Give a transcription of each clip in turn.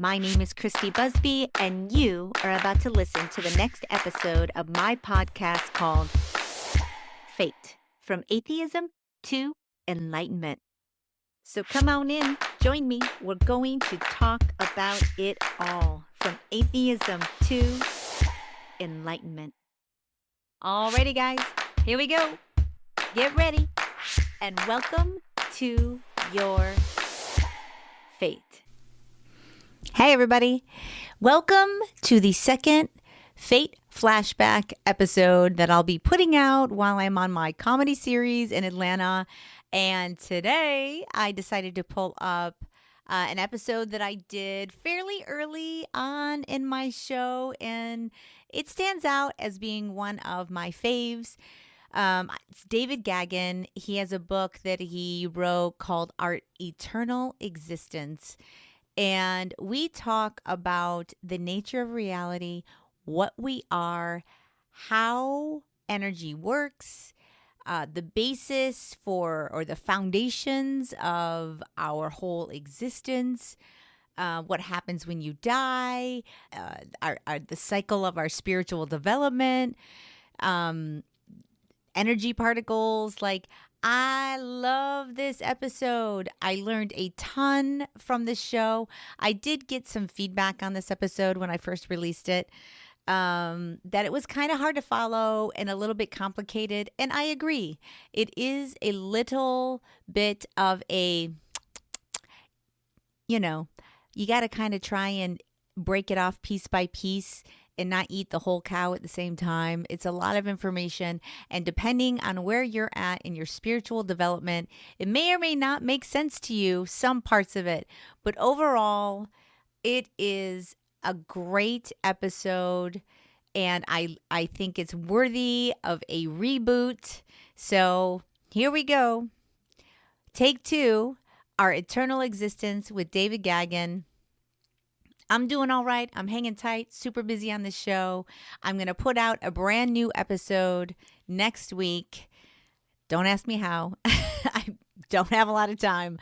My name is Christy Busby, and you are about to listen to the next episode of my podcast called F.A.T.E, From Atheism to Enlightenment. So come on in, join me. We're going to talk about it all, from atheism to enlightenment. Alrighty, guys, here we go. Get ready, and welcome to your F.A.T.E. Hey, everybody. Welcome to the second F.A.T.E flashback episode that I'll be putting out while I'm on my comedy series in Atlanta. And today I decided to pull up an episode that I did fairly early on in my show, and it stands out as being one of my faves. It's David Gaggin. He has a book that he wrote called Our Eternal Existence. And we talk about the nature of reality, what we are, how energy works, the basis for or the foundations of our whole existence, what happens when you die, the cycle of our spiritual development, energy particles. I love this episode. I learned a ton from the show. I did get some feedback on this episode when I first released it, that it was kind of hard to follow and a little bit complicated. And I agree. It is a little bit of you got to kind of try and break it off piece by piece and not eat the whole cow at the same time. It's a lot of information, and depending on where you're at in your spiritual development, it may or may not make sense to you, some parts of it. But overall, it is a great episode, and I think it's worthy of a reboot. So here we go. Take 2, Our Eternal Existence with David Gaggin. I'm doing all right. I'm hanging tight, super busy on this show. I'm going to put out a brand new episode next week. Don't ask me how. I don't have a lot of time,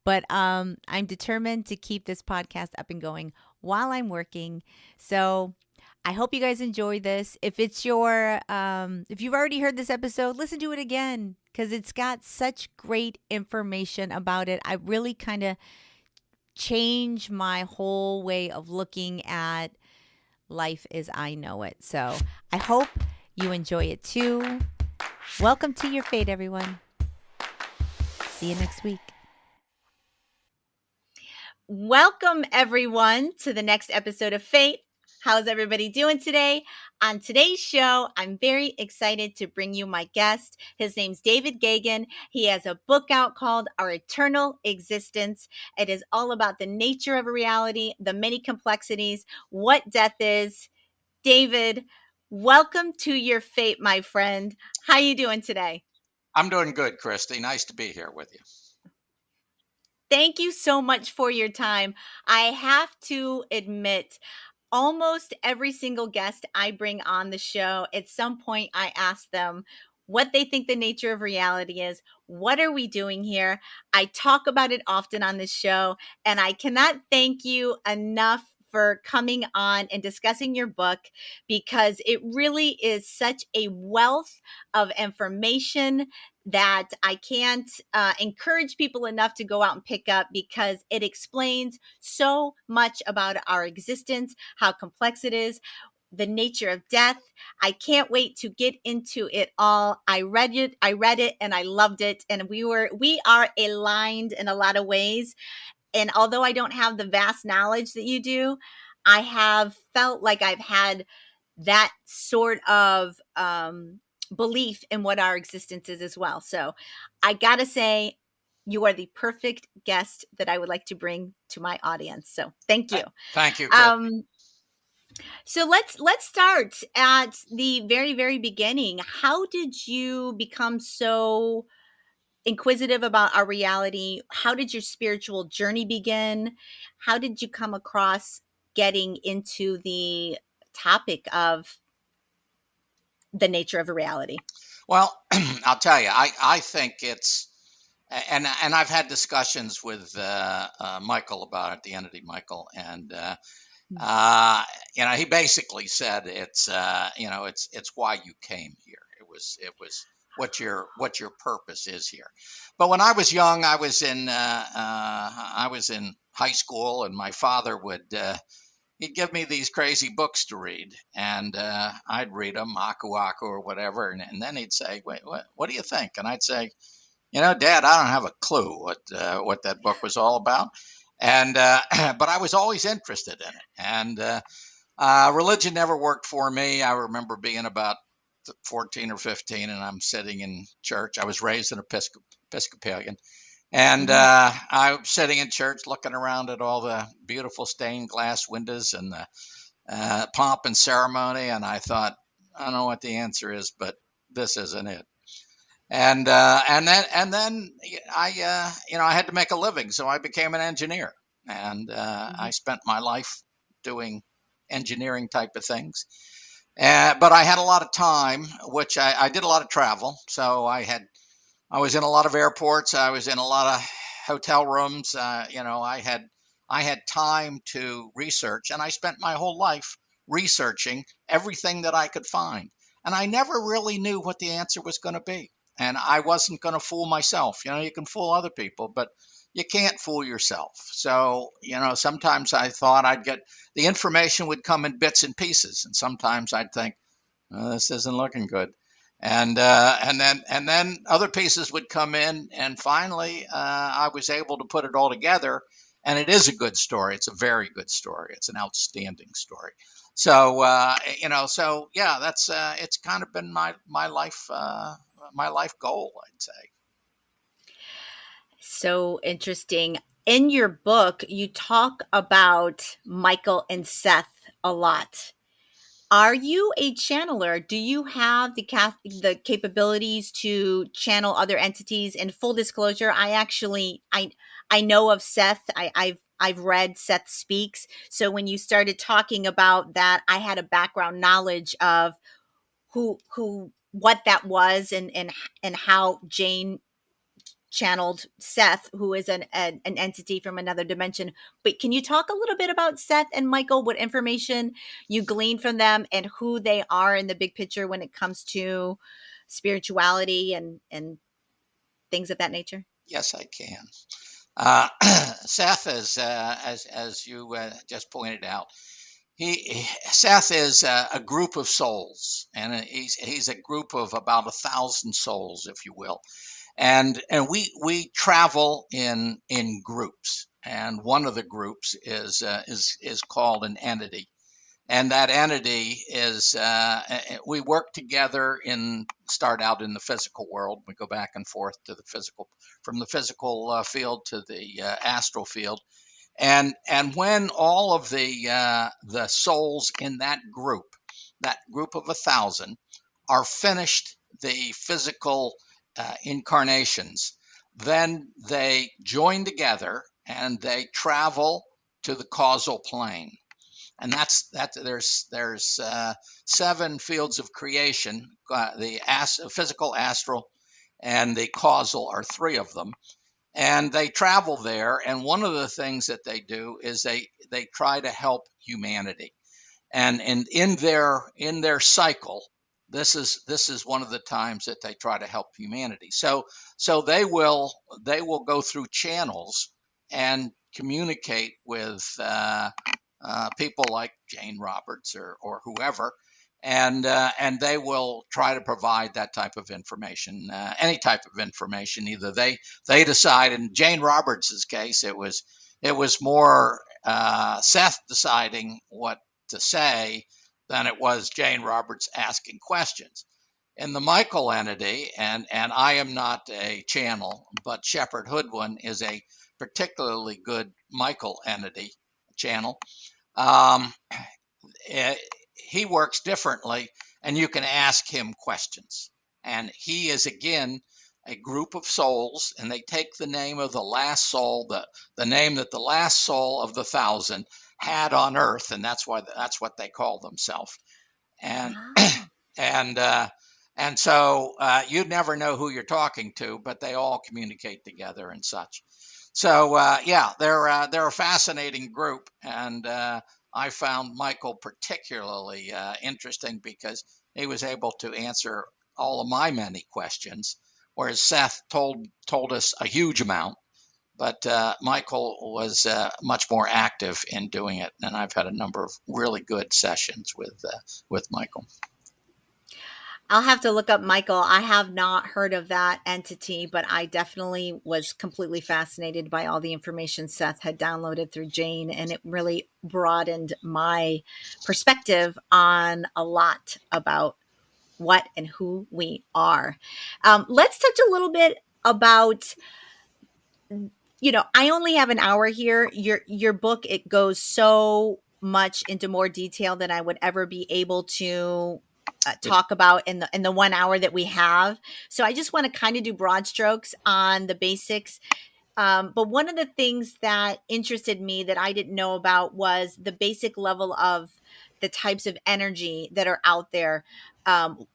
but I'm determined to keep this podcast up and going while I'm working. So I hope you guys enjoy this. If it's if you've already heard this episode, listen to it again, because it's got such great information about it. I really kind of change my whole way of looking at life as I know it. So I hope you enjoy it too. Welcome to your F.A.T.E, everyone. See you next week. Welcome, everyone, to the next episode of F.A.T.E. How's everybody doing today? On today's show, I'm very excited to bring you my guest. His name's David Gaggin. He has a book out called Our Eternal Existence. It is all about the nature of reality, the many complexities, what death is. David, welcome to your F.A.T.E, my friend. How you doing today? I'm doing good, Christy. Nice to be here with you. Thank you so much for your time. I have to admit, almost every single guest I bring on the show, at some point I ask them what they think the nature of reality is. What are we doing here? I talk about it often on this show, and I cannot thank you enough for coming on and discussing your book, because it really is such a wealth of information that I can't encourage people enough to go out and pick up, because it explains so much about our existence, how complex it is, the nature of death. I can't wait to get into it all. I read it and I loved it. And we are aligned in a lot of ways. And although I don't have the vast knowledge that you do, I have felt like I've had that sort of belief in what our existence is as well. So I gotta say, you are the perfect guest that I would like to bring to my audience. So thank you. Thank you, Christy. So let's start at the very, very beginning. How did you become so inquisitive about our reality? How did your spiritual journey begin? How did you come across getting into the topic of the nature of a reality? Well, I'll tell you, I think it's and I've had discussions with Michael about it, the entity Michael, and he basically said it's why you came here. It was what your purpose is here. But when I was young, I was in high school, and my father would he'd give me these crazy books to read, and I'd read them, Aku Aku or whatever, and then he'd say, "Wait, what do you think?" And I'd say, Dad, I don't have a clue what that book was all about, and but I was always interested in it, and religion never worked for me. I remember being about 14 or 15, and I'm sitting in church. I was raised an Episcopalian, and I was sitting in church looking around at all the beautiful stained glass windows and the pomp and ceremony, and I thought, I don't know what the answer is, but this isn't it. And then I had to make a living, so I became an engineer, and I spent my life doing engineering type of things. But I had a lot of time, which I did a lot of travel. So I was in a lot of airports. I was in a lot of hotel rooms. I had time to research, and I spent my whole life researching everything that I could find. And I never really knew what the answer was going to be. And I wasn't going to fool myself. You can fool other people, but you can't fool yourself. So, sometimes I thought the information would come in bits and pieces. And sometimes I'd think, oh, this isn't looking good. And then other pieces would come in, and finally I was able to put it all together. And it is a good story. It's a very good story. It's an outstanding story. So yeah, that's it's kind of been my life goal, I'd say. So interesting. In your book, you talk about Michael and Seth a lot. Are you a channeler? Do you have the capabilities to channel other entities? In full disclosure, I know of Seth. I've read Seth Speaks. So when you started talking about that, I had a background knowledge of who what that was, and how Jane channeled Seth, who is an entity from another dimension. But can you talk a little bit about Seth and Michael, what information you glean from them, and who they are in the big picture when it comes to spirituality and things of that nature? Yes, I can. Seth is, as you just pointed out, Seth is a group of souls, and he's a group of about 1,000 souls, if you will, and we travel in groups, and one of the groups is called an entity, and that entity is we work together start out in the physical world. We go back and forth to the physical, from the physical field to the astral field, and when all of the souls in that group of 1,000 are finished the physical incarnations, then they join together and they travel to the causal plane. And there's 7 fields of creation. The physical, astral, and the causal are 3 of them, and they travel there. And one of the things that they do is they try to help humanity. And in their cycle, this is one of the times that they try to help humanity. So they will go through channels and communicate with people like Jane Roberts or whoever, and they will try to provide that type of information, any type of information. Either they decide. In Jane Roberts's case, it was more Seth deciding what to say than it was Jane Roberts asking questions. In the Michael entity, and I am not a channel, but Shepherd Hoodwin is a particularly good Michael entity channel. Um, he works differently, and you can ask him questions. And he is, again, a group of souls, and they take the name of the last soul, the name that the last soul of the 1,000 had on Earth, and that's what they call themselves. And Ah. and And so you never know who you're talking to, but they all communicate together and such. So yeah, they're a fascinating group, and I found Michael particularly interesting because he was able to answer all of my many questions, whereas Seth told us a huge amount. But Michael was much more active in doing it, and I've had a number of really good sessions with Michael. I'll have to look up Michael. I have not heard of that entity, but I definitely was completely fascinated by all the information Seth had downloaded through Jane, and it really broadened my perspective on a lot about what and who we are. Let's touch a little bit about, I only have an hour here. Your book, it goes so much into more detail than I would ever be able to talk about in the 1 hour that we have. So I just want to kind of do broad strokes on the basics. But one of the things that interested me that I didn't know about was the basic level of the types of energy that are out there. Um,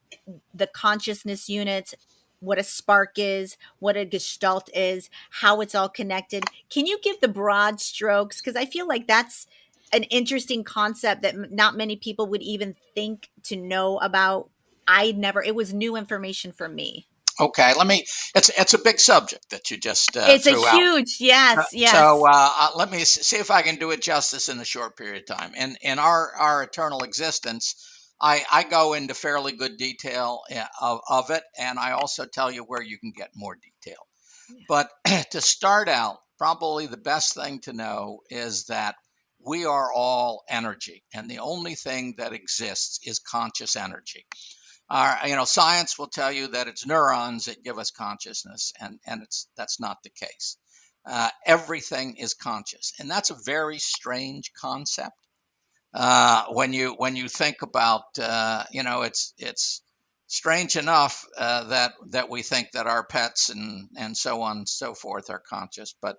the consciousness units, what a spark is, what a gestalt is, how it's all connected. Can you give the broad strokes? Because I feel like that's an interesting concept that not many people would even think to know about. It was new information for me. Okay, it's a big subject that you just It's a threw out. huge, yes, So yes. let me see if I can do it justice in a short period of time. In our eternal existence, I go into fairly good detail of it, and I also tell you where you can get more detail. But to start out, probably the best thing to know is that we are all energy, and the only thing that exists is conscious energy. Science will tell you that it's neurons that give us consciousness, and that's not the case. Everything is conscious, and that's a very strange concept. When you think about, it's strange enough that we think that our pets and so on and so forth are conscious, but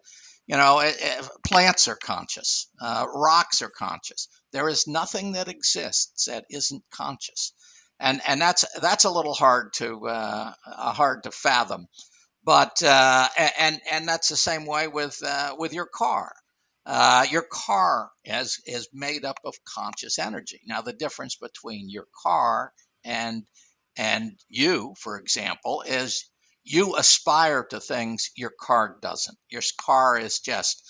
plants are conscious, rocks are conscious. There is nothing that exists that isn't conscious, and that's a little hard to fathom. But and that's the same way with your car. Your car is made up of conscious energy. Now, the difference between your car and you, for example, is you aspire to things your car doesn't. Your car is just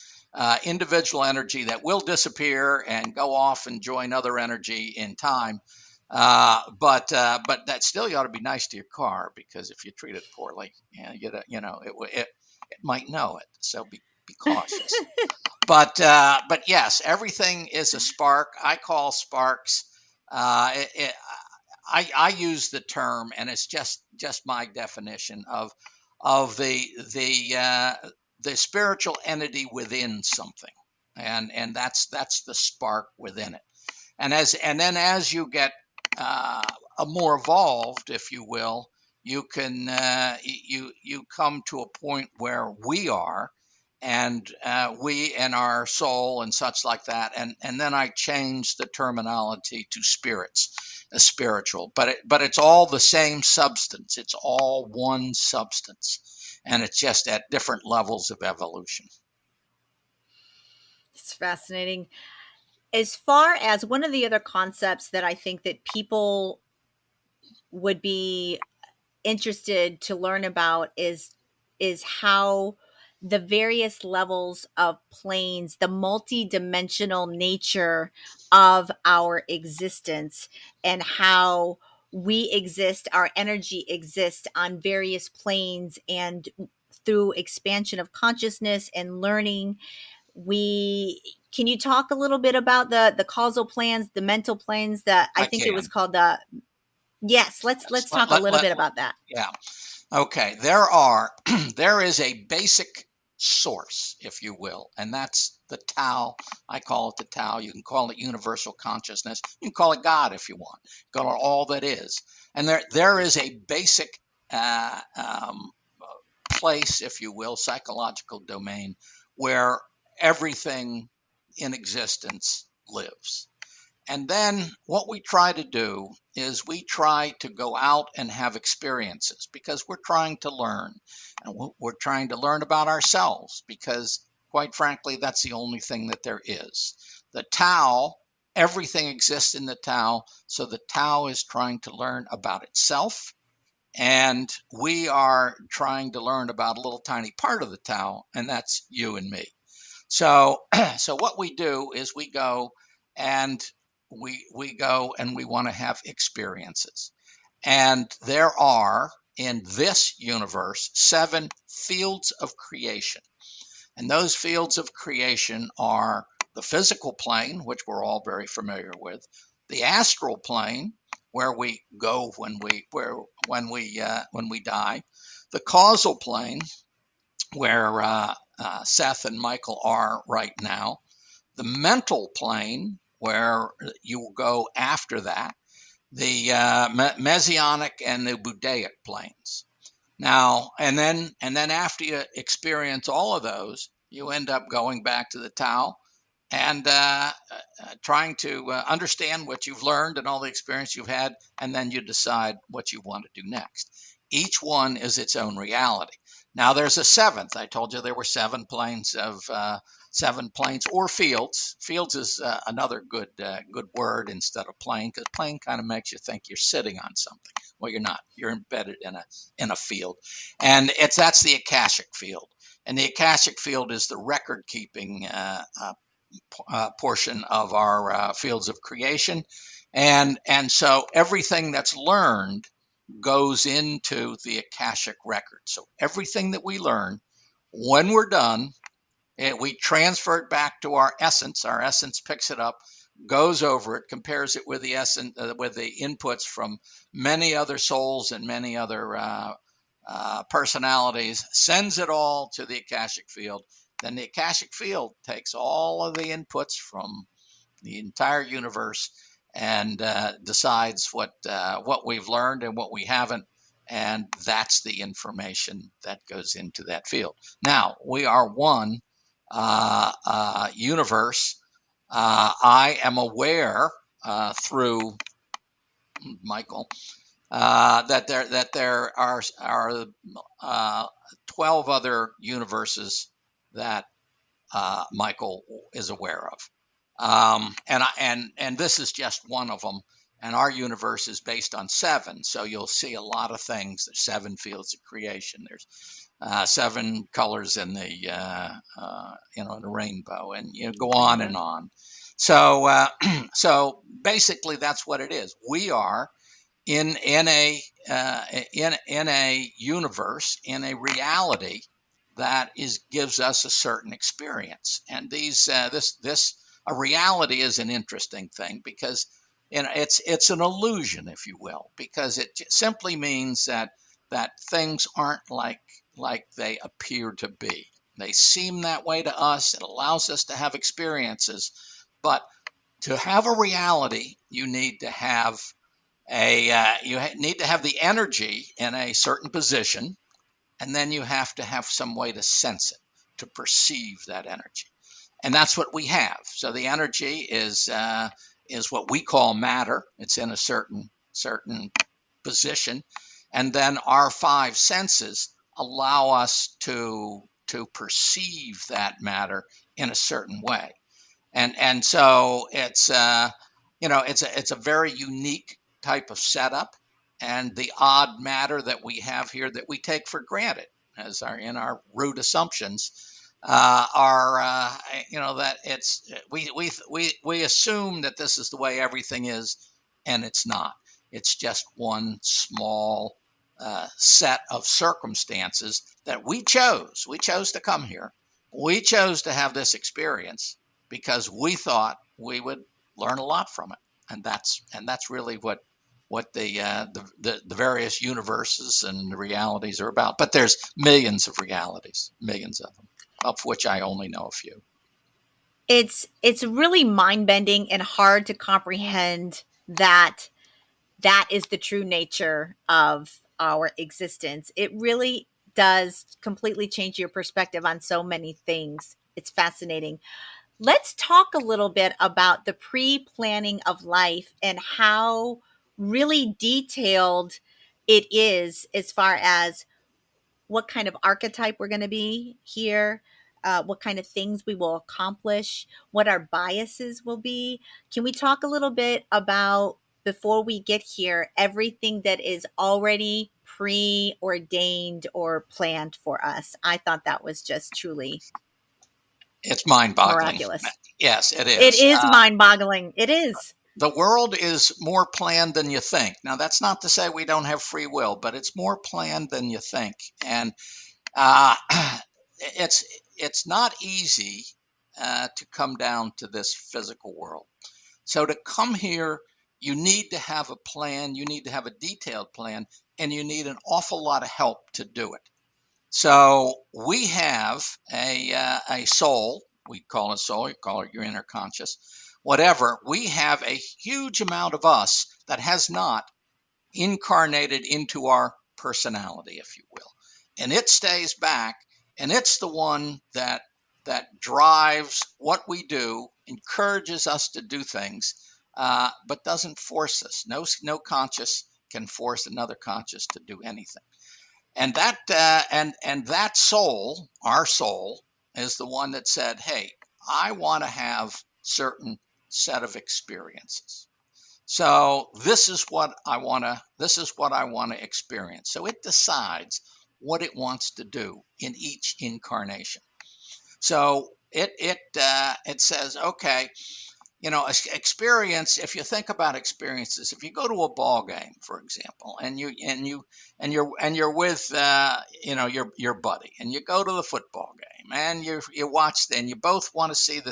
individual energy that will disappear and go off and join other energy in time. But that still you ought to be nice to your car, because if you treat it poorly, it might know it. So be cautious. But yes, everything is a spark. I call sparks. I use the term, and it's just my definition of the spiritual entity within something, and that's the spark within it. And then as you get more evolved, if you will, you come to a point where we are, and we and our soul and such like that, and then I changed the terminology to spirits, spiritual, but it's all the same substance. It's all one substance, and it's just at different levels of evolution. It's fascinating. As far as one of the other concepts that I think that people would be interested to learn about is how the various levels of planes, the multi-dimensional nature of our existence, and how we exist, our energy exists on various planes, and through expansion of consciousness and learning, we can you talk a little bit about the causal plans, the mental planes, that I I think it was can. called the yes, Yes. let's talk a little bit about that. Yeah. Okay, there is a basic source, if you will, and that's the Tao. I call it the Tao. You can call it universal consciousness. You can call it God if you want. Call it all that is. And there is a basic uh, um, place, if you will, psychological domain where everything in existence lives. And then what we try to do is we try to go out and have experiences because we're trying to learn. And we're trying to learn about ourselves because, quite frankly, that's the only thing that there is. The Tao, everything exists in the Tao. So the Tao is trying to learn about itself. And we are trying to learn about a little tiny part of the Tao, and that's you and me. So, so what we do is and we go and we want to have experiences. And there are in this universe 7 fields of creation. And those fields of creation are the physical plane, which we're all very familiar with, the astral plane, where we go when we die, the causal plane, where Seth and Michael are right now, the mental plane, where you will go after that, the Messianic and the Budaic planes. Now, and then after you experience all of those, you end up going back to the Tao and trying to understand what you've learned and all the experience you've had, and then you decide what you want to do next. Each one is its own reality. Now, there's a 7th. I told you there were 7 planes of 7 planes or fields. Fields is another good word instead of plane, because plane kind of makes you think you're sitting on something. Well, you're not. You're embedded in a field, and that's the Akashic field. And the Akashic field is the record keeping portion of our fields of creation, and so everything that's learned goes into the Akashic record. So everything that we learn, when we're done, we transfer it back to our essence. Our essence picks it up, goes over it, compares it with the essence, with the inputs from many other souls and many other personalities, sends it all to the Akashic field. Then the Akashic field takes all of the inputs from the entire universe and decides what we've learned and what we haven't, and that's the information that goes into that field. Now, we are one universe. I am aware through Michael that there are 12 other universes that Michael is aware of. And this is just one of them. And our universe is based on 7, so you'll see a lot of things. There's 7 fields of creation. There's 7 colors in the in the rainbow, and you go on and on. So so basically, that's what it is. We are in a universe, in a reality that gives us a certain experience. And this a reality is an interesting thing because it's an illusion, if you will, because it simply means that things aren't like they appear to be. They seem that way to us. It allows us to have experiences, but to have a reality, you need to have the energy in a certain position, and then you have to have some way to sense it, to perceive that energy, and that's what we have. So the energy is what we call matter. It's in a certain position, and then our 5 senses allow us to perceive that matter in a certain way, and so it's a very unique type of setup, and the odd matter that we have here that we take for granted as our root assumptions are that we assume that this is the way everything is, and it's not. It's just one small set of circumstances that we chose. We chose to come here. We chose to have this experience because we thought we would learn a lot from it, and that's really what the various universes and the realities are about. But there's millions of realities, millions of them, of which I only know a few. It's really mind-bending and hard to comprehend that is the true nature of our existence. It really does completely change your perspective on so many things. It's fascinating. Let's talk a little bit about the pre-planning of life and how really detailed it is as far as what kind of archetype we're going to be here, what kind of things we will accomplish, what our biases will be. Can we talk a little bit about, before we get here, everything that is already preordained or planned for us? I thought that was just truly It's mind-boggling. miraculous. Yes, it It is. is mind-boggling. It is. The world is more planned than you think. Now, that's not to say we don't have free will, but it's more planned than you think. And uh, it's it's not easy to come down to this physical world. So to come here, you need to have a plan. You need to have a detailed plan, and you need an awful lot of help to do it. So we have a soul. We call it soul. You call it your inner conscious. Whatever. We have a huge amount of us that has not incarnated into our personality, if you will, and it stays back, and it's the one that drives what we do, encourages us to do things, but doesn't force us. No conscious can force another conscious to do anything. And that soul, our soul, is the one that said, "Hey, I want to have certain set of experiences. So this is what I want to experience." So it decides what it wants to do in each incarnation. So it says, okay, experience. If you think about experiences, if you go to a ball game, for example, and you're with your buddy, and you go to the football game, and you watch, and you both want to see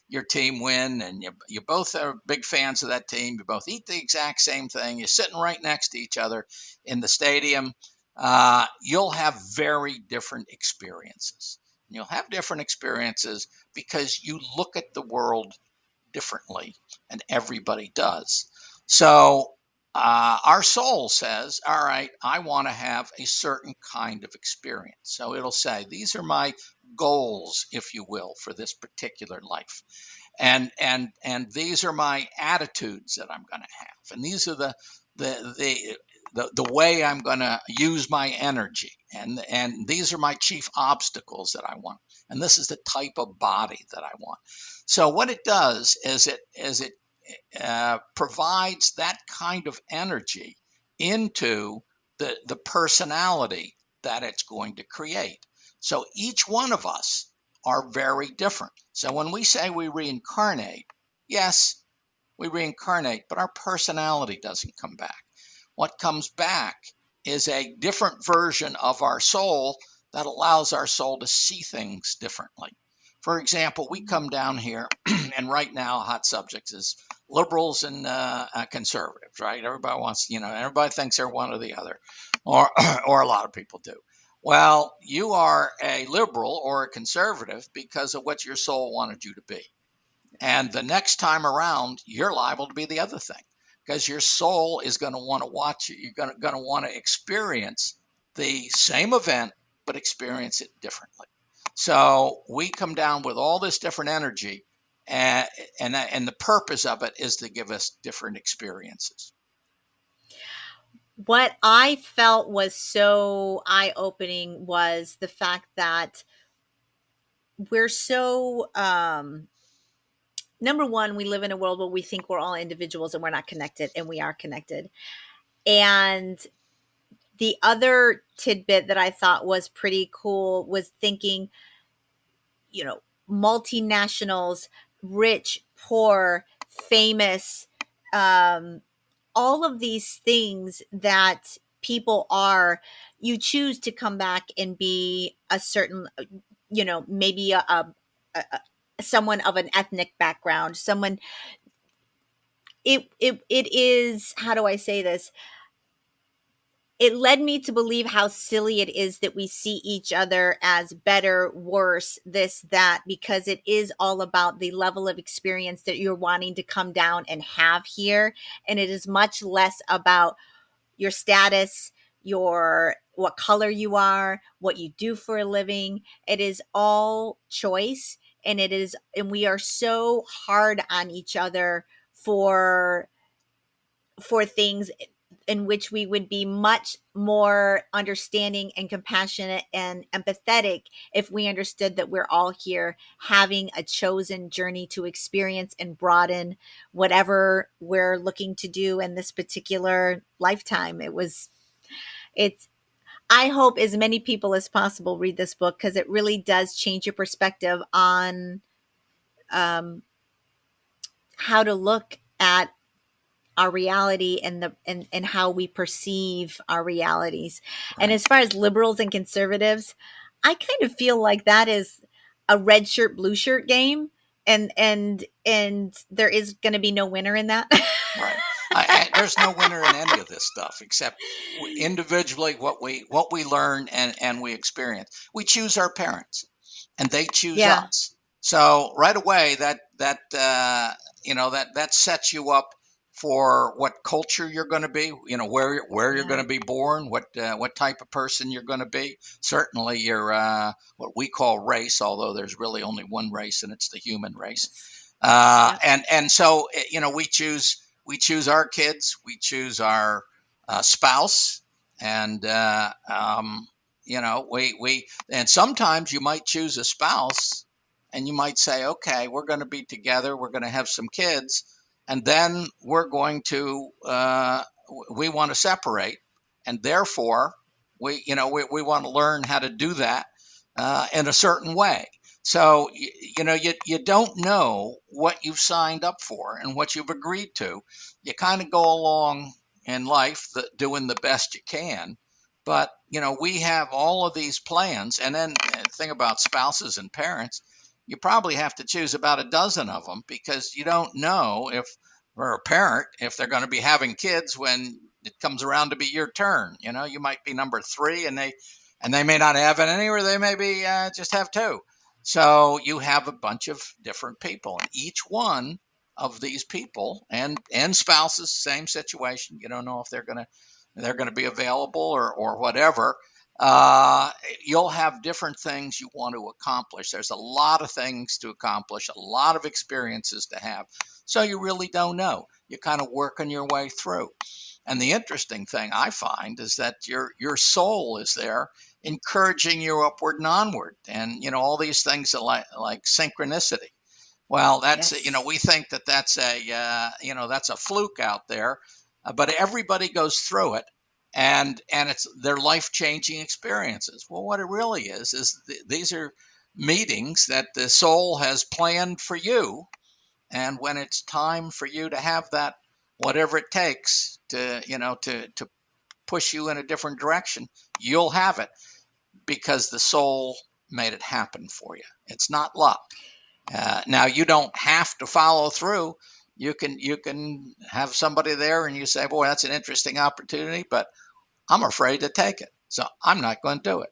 your team win, and you both are big fans of that team. You both eat the exact same thing. You're sitting right next to each other in the stadium. You'll have very different experiences. You'll have different experiences because you look at the world differently, and everybody does. So our soul says, all right, I want to have a certain kind of experience. So it'll say, these are my goals, if you will, for this particular life. And these are my attitudes that I'm going to have. And these are the way I'm going to use my energy. And these are my chief obstacles that I want. And this is the type of body that I want. So what it does is it provides that kind of energy into the personality that it's going to create. So each one of us are very different. So when we say we reincarnate, yes, we reincarnate, but our personality doesn't come back. What comes back is a different version of our soul that allows our soul to see things differently. For example, we come down here, and right now, hot subject is liberals and conservatives, right? Everybody wants, everybody thinks they're one or the other, or or a lot of people do. Well, you are a liberal or a conservative because of what your soul wanted you to be. And the next time around, you're liable to be the other thing because your soul is going to want to watch it. You're going to want to experience the same event, but experience it differently. So we come down with all this different energy, and the purpose of it is to give us different experiences. What I felt was so eye-opening was the fact that we're so number one, we live in a world where we think we're all individuals and we're not connected, and we are connected. And the other tidbit that I thought was pretty cool was thinking, multinationals, rich, poor, famous, um, all of these things that people are, you choose to come back and be a certain, maybe a someone of an ethnic background, someone, it is, how do I say this? It led me to believe how silly it is that we see each other as better, worse, this, that, because it is all about the level of experience that you're wanting to come down and have here. And it is much less about your status, what color you are, what you do for a living. It is all choice. and we are so hard on each other for things in which we would be much more understanding and compassionate and empathetic if we understood that we're all here having a chosen journey to experience and broaden whatever we're looking to do in this particular lifetime. It's I hope as many people as possible read this book, because it really does change your perspective on um, how to look at our reality and and how we perceive our realities. And Right. as far as liberals and conservatives, I kind of feel like that is a red shirt blue shirt game, and there is going to be no winner in that. Right. There's no winner in any of this stuff except individually what we learn and we experience. We choose our parents, and they choose Yeah. us. So right away, that sets you up for what culture you're going to be. Where you're going Yeah. to be born, what type of person you're going to be. Certainly, your what we call race, although there's really only one race, and it's the human race. Yes. Uh, Yep. and so we choose our kids, we choose our spouse, and we and sometimes you might choose a spouse, and you might say, okay, we're going to be together, we're going to have some kids, and then we want to separate, and therefore we want to learn how to do that in a certain way. So you don't know what you've signed up for and what you've agreed to. You kind of go along in life doing the best you can, but we have all of these plans. And then the thing about spouses and parents, you probably have to choose about a dozen of them, because you don't know if, or a parent, if they're going to be having kids when it comes around to be your turn. You might be number three, and they may not have any, or they may be just have two. So you have a bunch of different people, and each one of these people and spouses, same situation. You don't know if they're going to be available or whatever. Uh, you'll have different things you want to accomplish. There's a lot of things to accomplish, a lot of experiences to have. So you really don't know. You're kind of working your way through. And the interesting thing I find is that your soul is there, encouraging you upward and onward, and all these things are like synchronicity. Well, Yes. we think that that's a fluke out there, but everybody goes through it, and it's their life changing experiences. Well, what it really is these are meetings that the soul has planned for you, and when it's time for you to have that, whatever it takes to push you in a different direction, you'll have it, because the soul made it happen for you. It's not luck. Now you don't have to follow through. You can have somebody there, and you say, "Boy, that's an interesting opportunity, but I'm afraid to take it, so I'm not going to do it."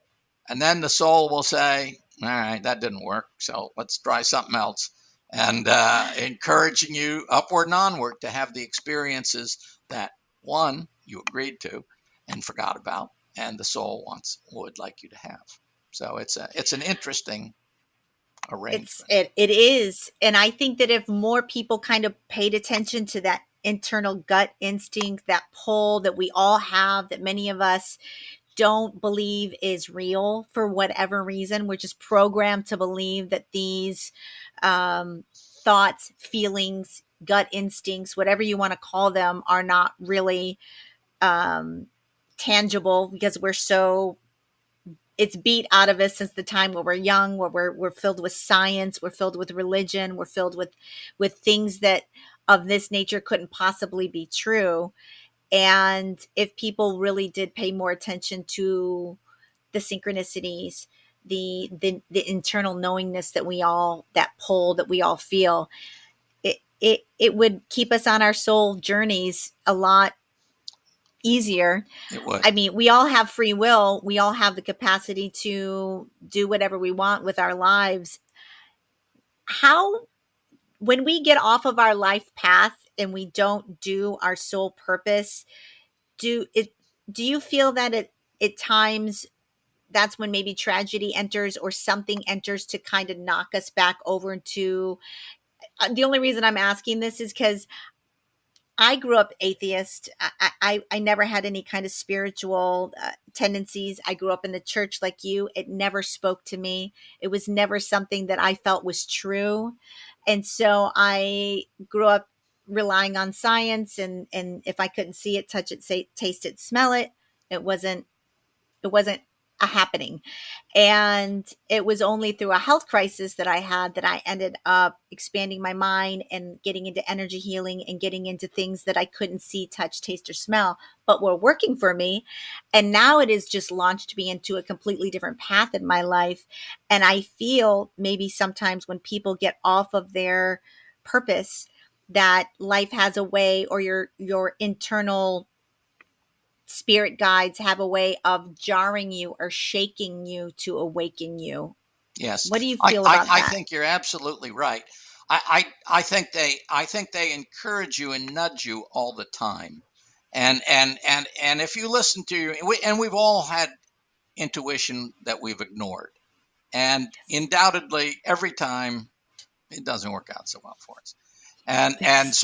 And then the soul will say, "All right, that didn't work, so let's try something else," and encouraging you upward and onward to have the experiences that, one, you agreed to and forgot about, and the soul would like you to have. So it's an interesting arrangement. It is, and I think that if more people kind of paid attention to that internal gut instinct, that pull that we all have, that many of us don't believe is real for whatever reason. We're just programmed to believe that these um, thoughts, feelings, gut instincts, whatever you want to call them, are not really um, tangible, because we're so it's beat out of us since the time where we're young, where we're filled with science, we're filled with religion, we're filled with things that of this nature couldn't possibly be true. And if people really did pay more attention to the synchronicities, the internal knowingness that that pull that we all feel, it would keep us on our soul journeys a lot easier. It would. I mean, we all have free will. We all have the capacity to do whatever we want with our lives. How, when we get off of our life path and we don't do our soul purpose, do it, do you feel that at times that's when maybe tragedy enters or something enters to kind of knock us back over into the only reason I'm asking this is because I grew up atheist. I never had any kind of spiritual tendencies. I grew up in the church like you. It never spoke to me. It was never something that I felt was true. And so I grew up relying on science, and if I couldn't see it, touch it, say, taste it, smell it, it wasn't a happening. And it was only through a health crisis that I had that I ended up expanding my mind and getting into energy healing and getting into things that I couldn't see, touch, taste, or smell, but were working for me. And now it has just launched me into a completely different path in my life. And I feel maybe sometimes when people get off of their purpose, that life has a way, or your internal spirit guides have a way of jarring you or shaking you to awaken you. Yes, What do you feel about I that? think you're absolutely right. I think they encourage you and nudge you all the time, and if you listen to and we've all had intuition that we've ignored, and Yes. undoubtedly every time it doesn't work out so well for us, and Yes.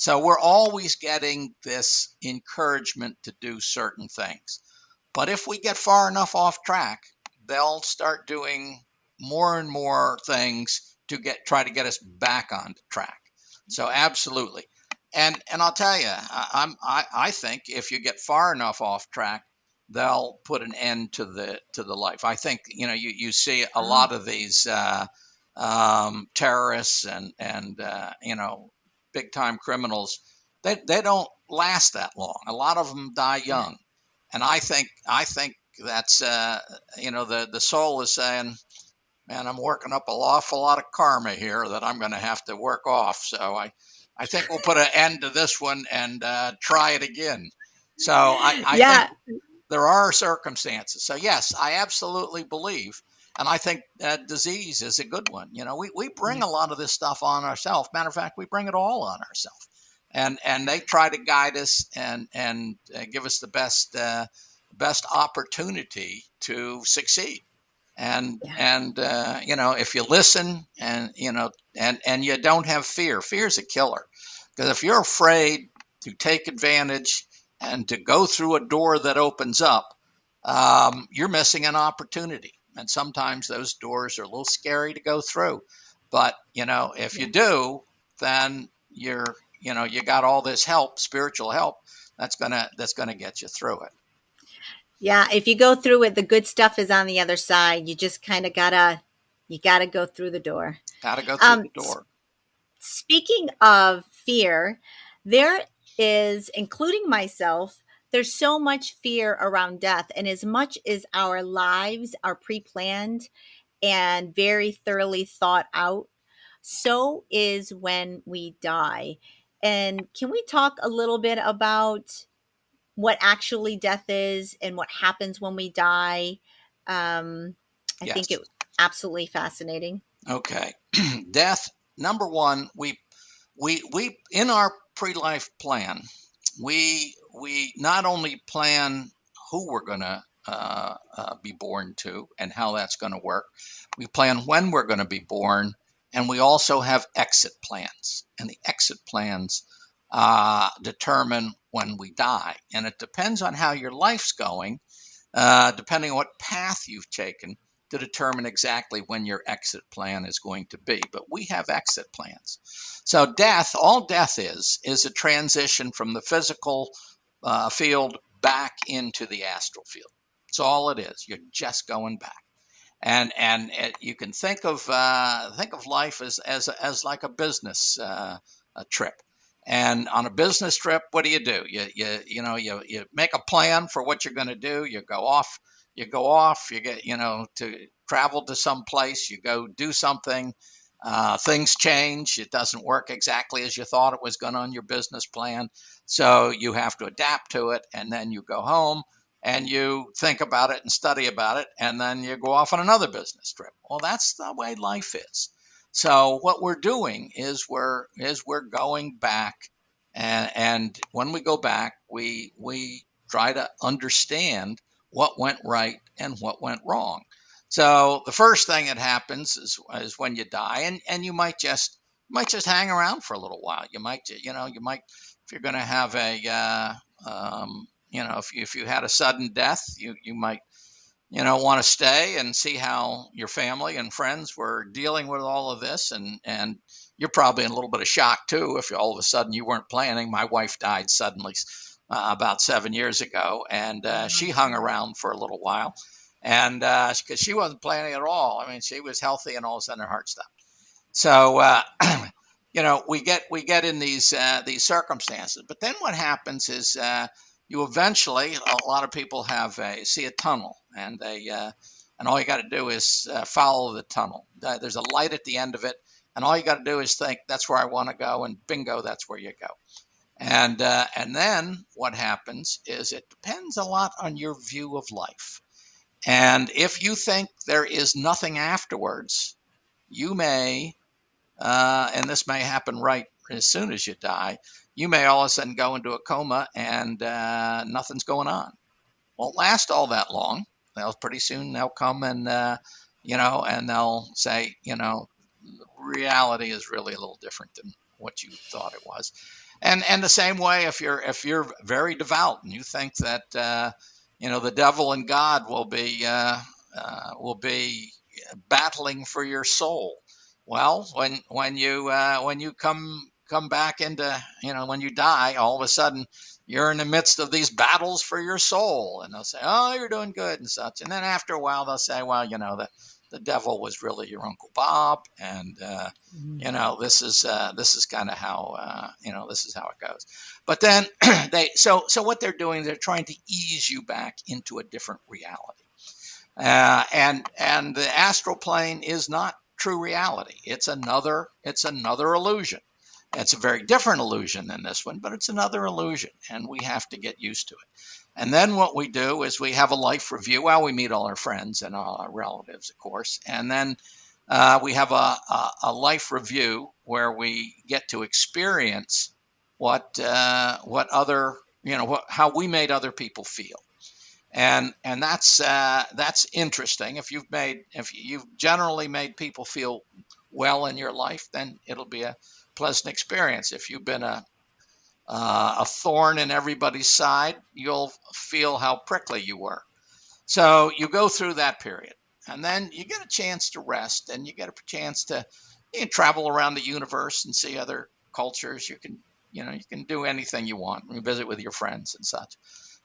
so we're always getting this encouragement to do certain things. But if we get far enough off track, they'll start doing more and more things to try to get us back on track. So absolutely. And I'll tell you, I think if you get far enough off track, they'll put an end to the life. I think you see a Oh, lot of these terrorists and big time criminals. They don't last that long. A lot of them die yeah. young, and I think that's the soul is saying, man, I'm working up an awful lot of karma here that I'm going to have to work off. So I think we'll put an end to this one and try it again. So I think Yeah. there are circumstances. So yes, I absolutely believe, and I think disease is a good one. We bring Yeah. a lot of this stuff on ourselves. Matter of fact, we bring it all on ourselves, and they try to guide us and give us the best opportunity to succeed. Yeah. And if you listen and you don't have fear is a killer, because if you're afraid to take advantage and to go through a door that opens up, you're missing an opportunity. And sometimes those doors are a little scary to go through, but if you Yeah. do, then you got all this help, spiritual help, that's gonna get you through it. Yeah. If you go through it, the good stuff is on the other side. You just kind of you gotta go through the door. Got to go through Um, the door. Speaking of fear, there is, including myself, there's so much fear around death. And as much as our lives are pre planned and very thoroughly thought out, so is when we die. And can we talk a little bit about what actually death is and what happens when we die? Um, I think Yes. it absolutely fascinating. Okay. Death. Number one, we in our pre-life plan, we not only plan who we're going to be born to and how that's going to work. We plan when we're going to be born, and we also have exit plans. And the exit plans determine when we die, and it depends on how your life's going, depending on what path you've taken, to determine exactly when your exit plan is going to be. But we have exit plans. So all death is a transition from the physical field back into the astral field. That's all it is. You're just going back. And you can think of life as like a business a trip. And on a business trip, what do? You make a plan for what you're going to do. You go off. You get to travel to some place. You go do something. Things change. It doesn't work exactly as you thought it was going on your business plan. So you have to adapt to it, and then you go home and you think about it and study about it, and then you go off on another business trip. Well, that's the way life is. So what we're doing is we're going back, and when we go back, we try to understand what went right and what went wrong. So the first thing that happens is when you die, and you might just hang around for a little while. You might, if you're going to have if you had a sudden death, you might, want to stay and see how your family and friends were dealing with all of this. And you're probably in a little bit of shock too if all of a sudden you weren't planning. My wife died suddenly about 7 years ago, and she hung around for a little while, and because she wasn't planning at all. I mean, she was healthy, and all of a sudden her heart stopped. So we get in these circumstances. But then what happens is you eventually, a lot of people see a tunnel, and and all you got to do is follow the tunnel. There's a light at the end of it, and all you got to do is think, that's where I want to go, and bingo, that's where you go. And then what happens is it depends a lot on your view of life. And if you think there is nothing afterwards, you may, and this may happen right as soon as you die, you may all of a sudden go into a coma and nothing's going on. Won't last all that long. Pretty soon they'll come and, and they'll say, reality is really a little different than what you thought it was. And the same way, if you're very devout and you think that the devil and God will be battling for your soul. Well, when you come back into, when you die, all of a sudden you're in the midst of these battles for your soul, and they'll say, "Oh, you're doing good," and such. And then after a while, they'll say, "Well, the devil was really your Uncle Bob, and this is kind of how this is how it goes." But then so what they're doing, they're trying to ease you back into a different reality. And the astral plane is not true reality. It's another illusion. It's a very different illusion than this one, but it's another illusion, and we have to get used to it. And then what we do is we have a life review. Well, we meet all our friends and all our relatives, of course, and then we have a life review where we get to experience what other, how we made other people feel. And that's interesting. If you've generally made people feel well in your life, then it'll be a pleasant experience. If you've been a thorn in everybody's side, you'll feel how prickly you were. So you go through that period, and then you get a chance to rest, and you get a chance to travel around the universe and see other cultures. You can do anything you want. You visit with your friends and such.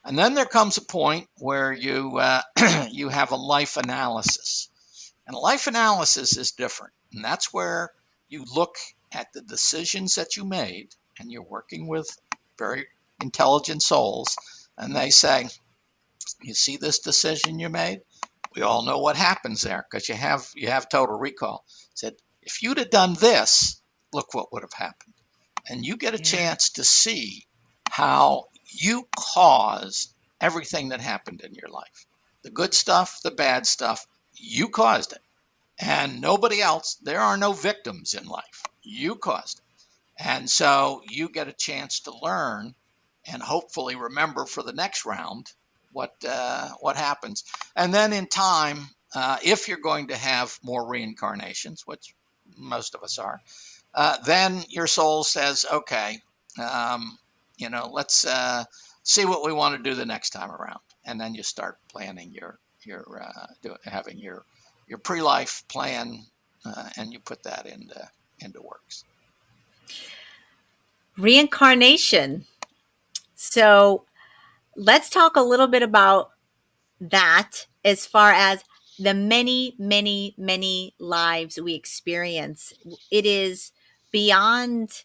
And then there comes a point where you you have a life analysis. And a life analysis is different. And that's where you look at the decisions that you made, and you're working with very intelligent souls, and they say, "You see this decision you made? We all know what happens there, because you have total recall." Said, "If you'd have done this, look what would have happened." And you get a chance to see how you caused everything that happened in your life. The good stuff, the bad stuff, you caused it. And nobody else. There are no victims in life. You caused it. And so you get a chance to learn and hopefully remember for the next round what happens. And then in time, if you're going to have more reincarnations, which most of us are, then your soul says, "Okay, let's see what we want to do the next time around." And then you start planning having your pre-life plan, and you put that into works. Reincarnation. So let's talk a little bit about that as far as the many, many, many lives we experience. It is beyond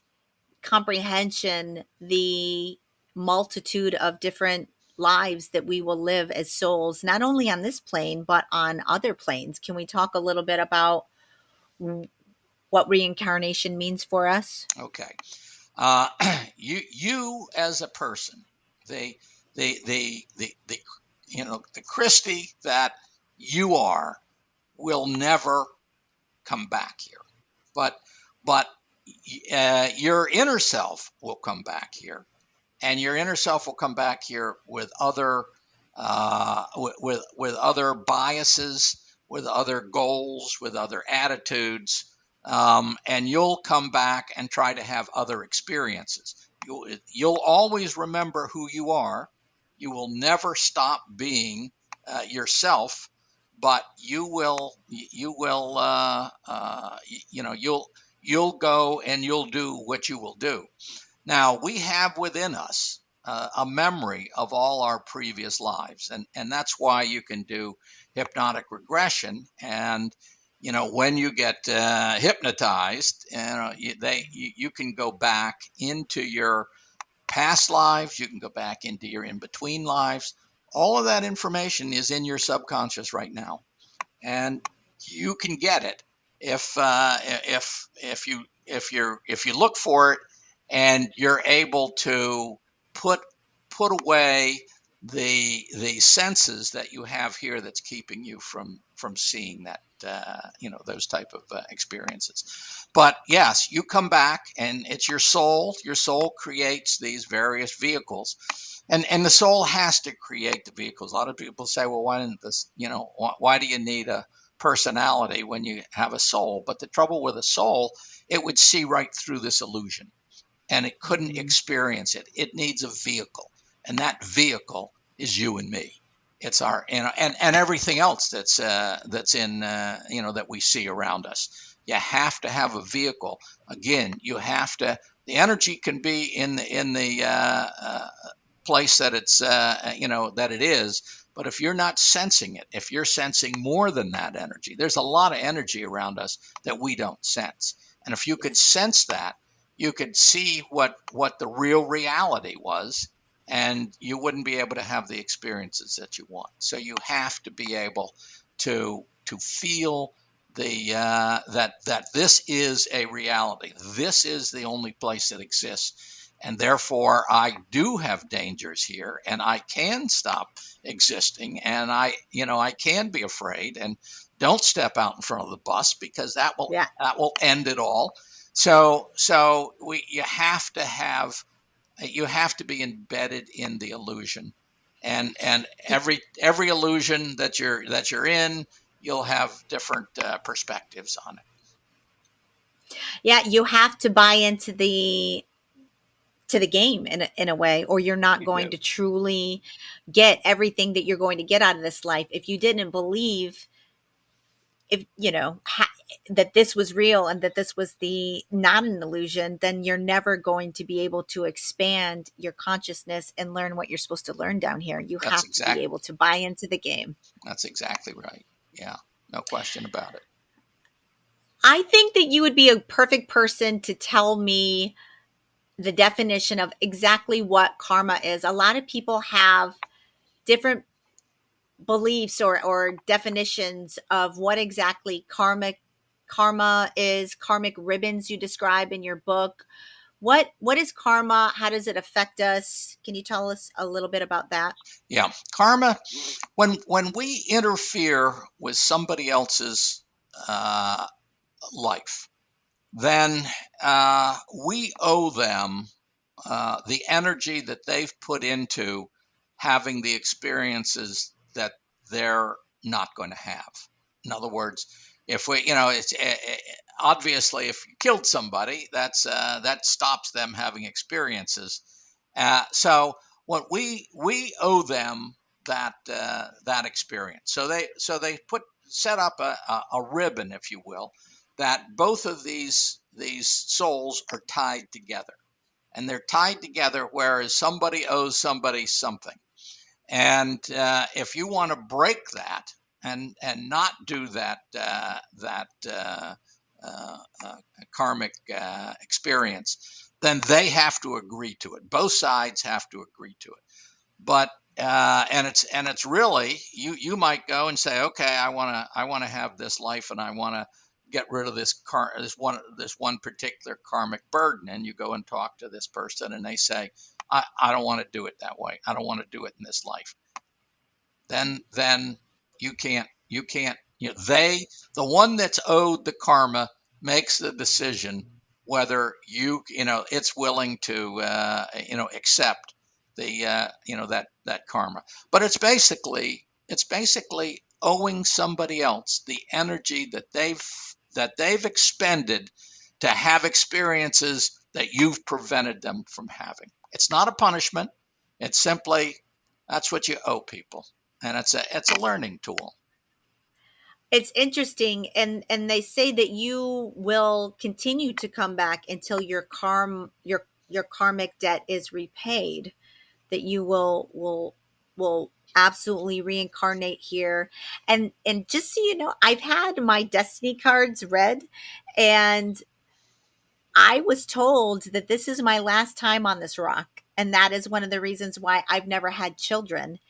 comprehension, the multitude of different lives that we will live as souls, not only on this plane, but on other planes. Can we talk a little bit about what reincarnation means for us? Okay. You as a person, the Christy that you are will never come back here, but your inner self will come back here, and your inner self will come back here with other with other biases, with other goals, with other attitudes, and you'll come back and try to have other experiences. You'll always remember who you are. You will never stop being yourself, but you'll go and you'll do what you will do. Now, we have within us a memory of all our previous lives, and that's why you can do hypnotic regression. And when you get hypnotized, you can go back into your past lives, you can go back into your in between lives. All of that information is in your subconscious right now, and you can get it if you look for it and you're able to put away the senses that you have here that's keeping you from seeing that those type of experiences. But yes, you come back and it's your soul. Your soul creates these various vehicles, and the soul has to create the vehicles. A lot of people say, well, why didn't this, why do you need a personality when you have a soul? But the trouble with a soul, it would see right through this illusion and it couldn't experience it. It needs a vehicle, and that vehicle is you and me. It's our and everything else that's in that we see around us. You have to have a vehicle. Again, you have to. The energy can be in the place that it's that it is, but if you're not sensing it, if you're sensing more than that energy, there's a lot of energy around us that we don't sense. And if you could sense that, you could see what the real reality was, and you wouldn't be able to have the experiences that you want. So you have to be able to feel the that this is a reality. This is the only place that exists, and therefore I do have dangers here, and I can stop existing, and I can be afraid, and don't step out in front of the bus because that will end it all. So you have to be embedded in the illusion, and every illusion that you're in, you'll have different perspectives on it. Yeah, you have to buy into the game in a way, or you're not You going do. to truly get everything that you're going to get out of this life. If you didn't believe, if that this was real and that this was the not an illusion, then you're never going to be able to expand your consciousness and learn what you're supposed to learn down here. You That's have to be able to buy into the game. That's exactly right. Yeah, no question about it. I think that you would be a perfect person to tell me the definition of exactly what karma is. A lot of people have different beliefs or definitions of what exactly karma is. Karmic ribbons you describe in your book. What is karma? How does it affect us? Can you tell us a little bit about that? Yeah, karma. When we interfere with somebody else's uh, life, then we owe them the energy that they've put into having the experiences that they're not going to have. In other words, if we, it's obviously if you killed somebody, that stops them having experiences. So what we owe them that experience. So they set up a ribbon, if you will, that both of these souls are tied together, and they're tied together, whereas somebody owes somebody something. And if you want to break that and not do that karmic experience, then they have to agree to it. Both sides have to agree to it. But and it's really, you might go and say, okay, I want to have this life, and I want to get rid of this one particular karmic burden. And you go and talk to this person, and they say, I don't want to do it that way. I don't want to do it in this life. Then you can't the one that's owed the karma makes the decision whether it's willing to accept the that that karma. But it's basically owing somebody else the energy that they've expended to have experiences that you've prevented them from having. It's not a punishment. It's simply that's what you owe people, and it's a learning tool. It's interesting, and they say that you will continue to come back until your karmic debt is repaid. That you will absolutely reincarnate here. And just so you know, I've had my destiny cards read, and I was told that this is my last time on this rock, and that is one of the reasons why I've never had children,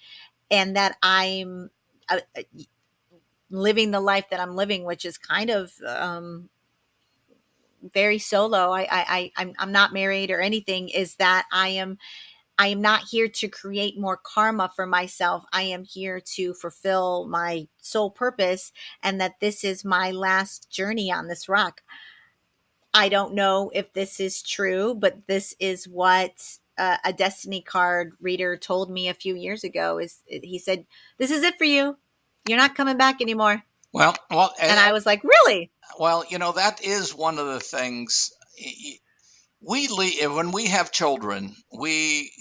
and that I'm living the life that I'm living, which is kind of very solo. I'm not married or anything. Is that I am not here to create more karma for myself. I am here to fulfill my soul purpose, and that this is my last journey on this rock. I don't know if this is true, but this is what a destiny card reader told me a few years ago. Is he said, "This is it for you. You're not coming back anymore." Well, well, And I was like, "Really?" well, that is one of the things when we have children, we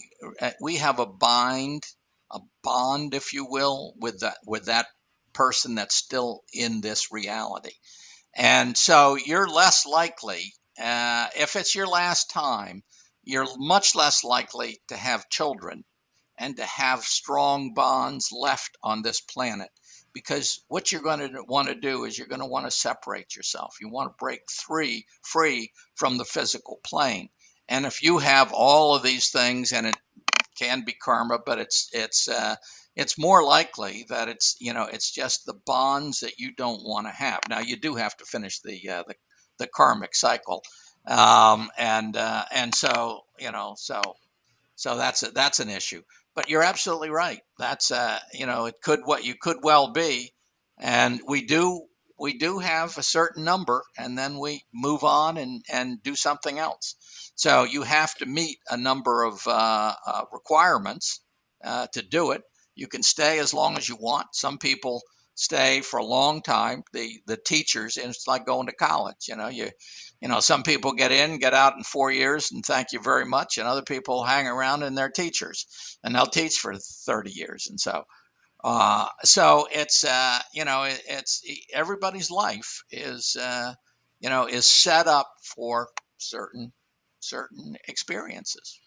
have a bond, if you will, with that person that's still in this reality. And so you're less likely, if it's your last time, you're much less likely to have children and to have strong bonds left on this planet. Because what you're going to want to do is you're going to want to separate yourself. You want to break free from the physical plane. And if you have all of these things, and it can be karma, but it's more likely that it's just the bonds that you don't want to have. Now you do have to finish the karmic cycle, and so that's an issue. But you're absolutely right. That's it could what you could well be, and we do have a certain number, and then we move on and do something else. So you have to meet a number of requirements to do it. You can stay as long as you want. Some people stay for a long time. The teachers, and it's like going to college. Some people get in, get out in 4 years, and thank you very much. And other people hang around and they're teachers, and they'll teach for 30 years. And so it's everybody's life is set up for certain certain experiences.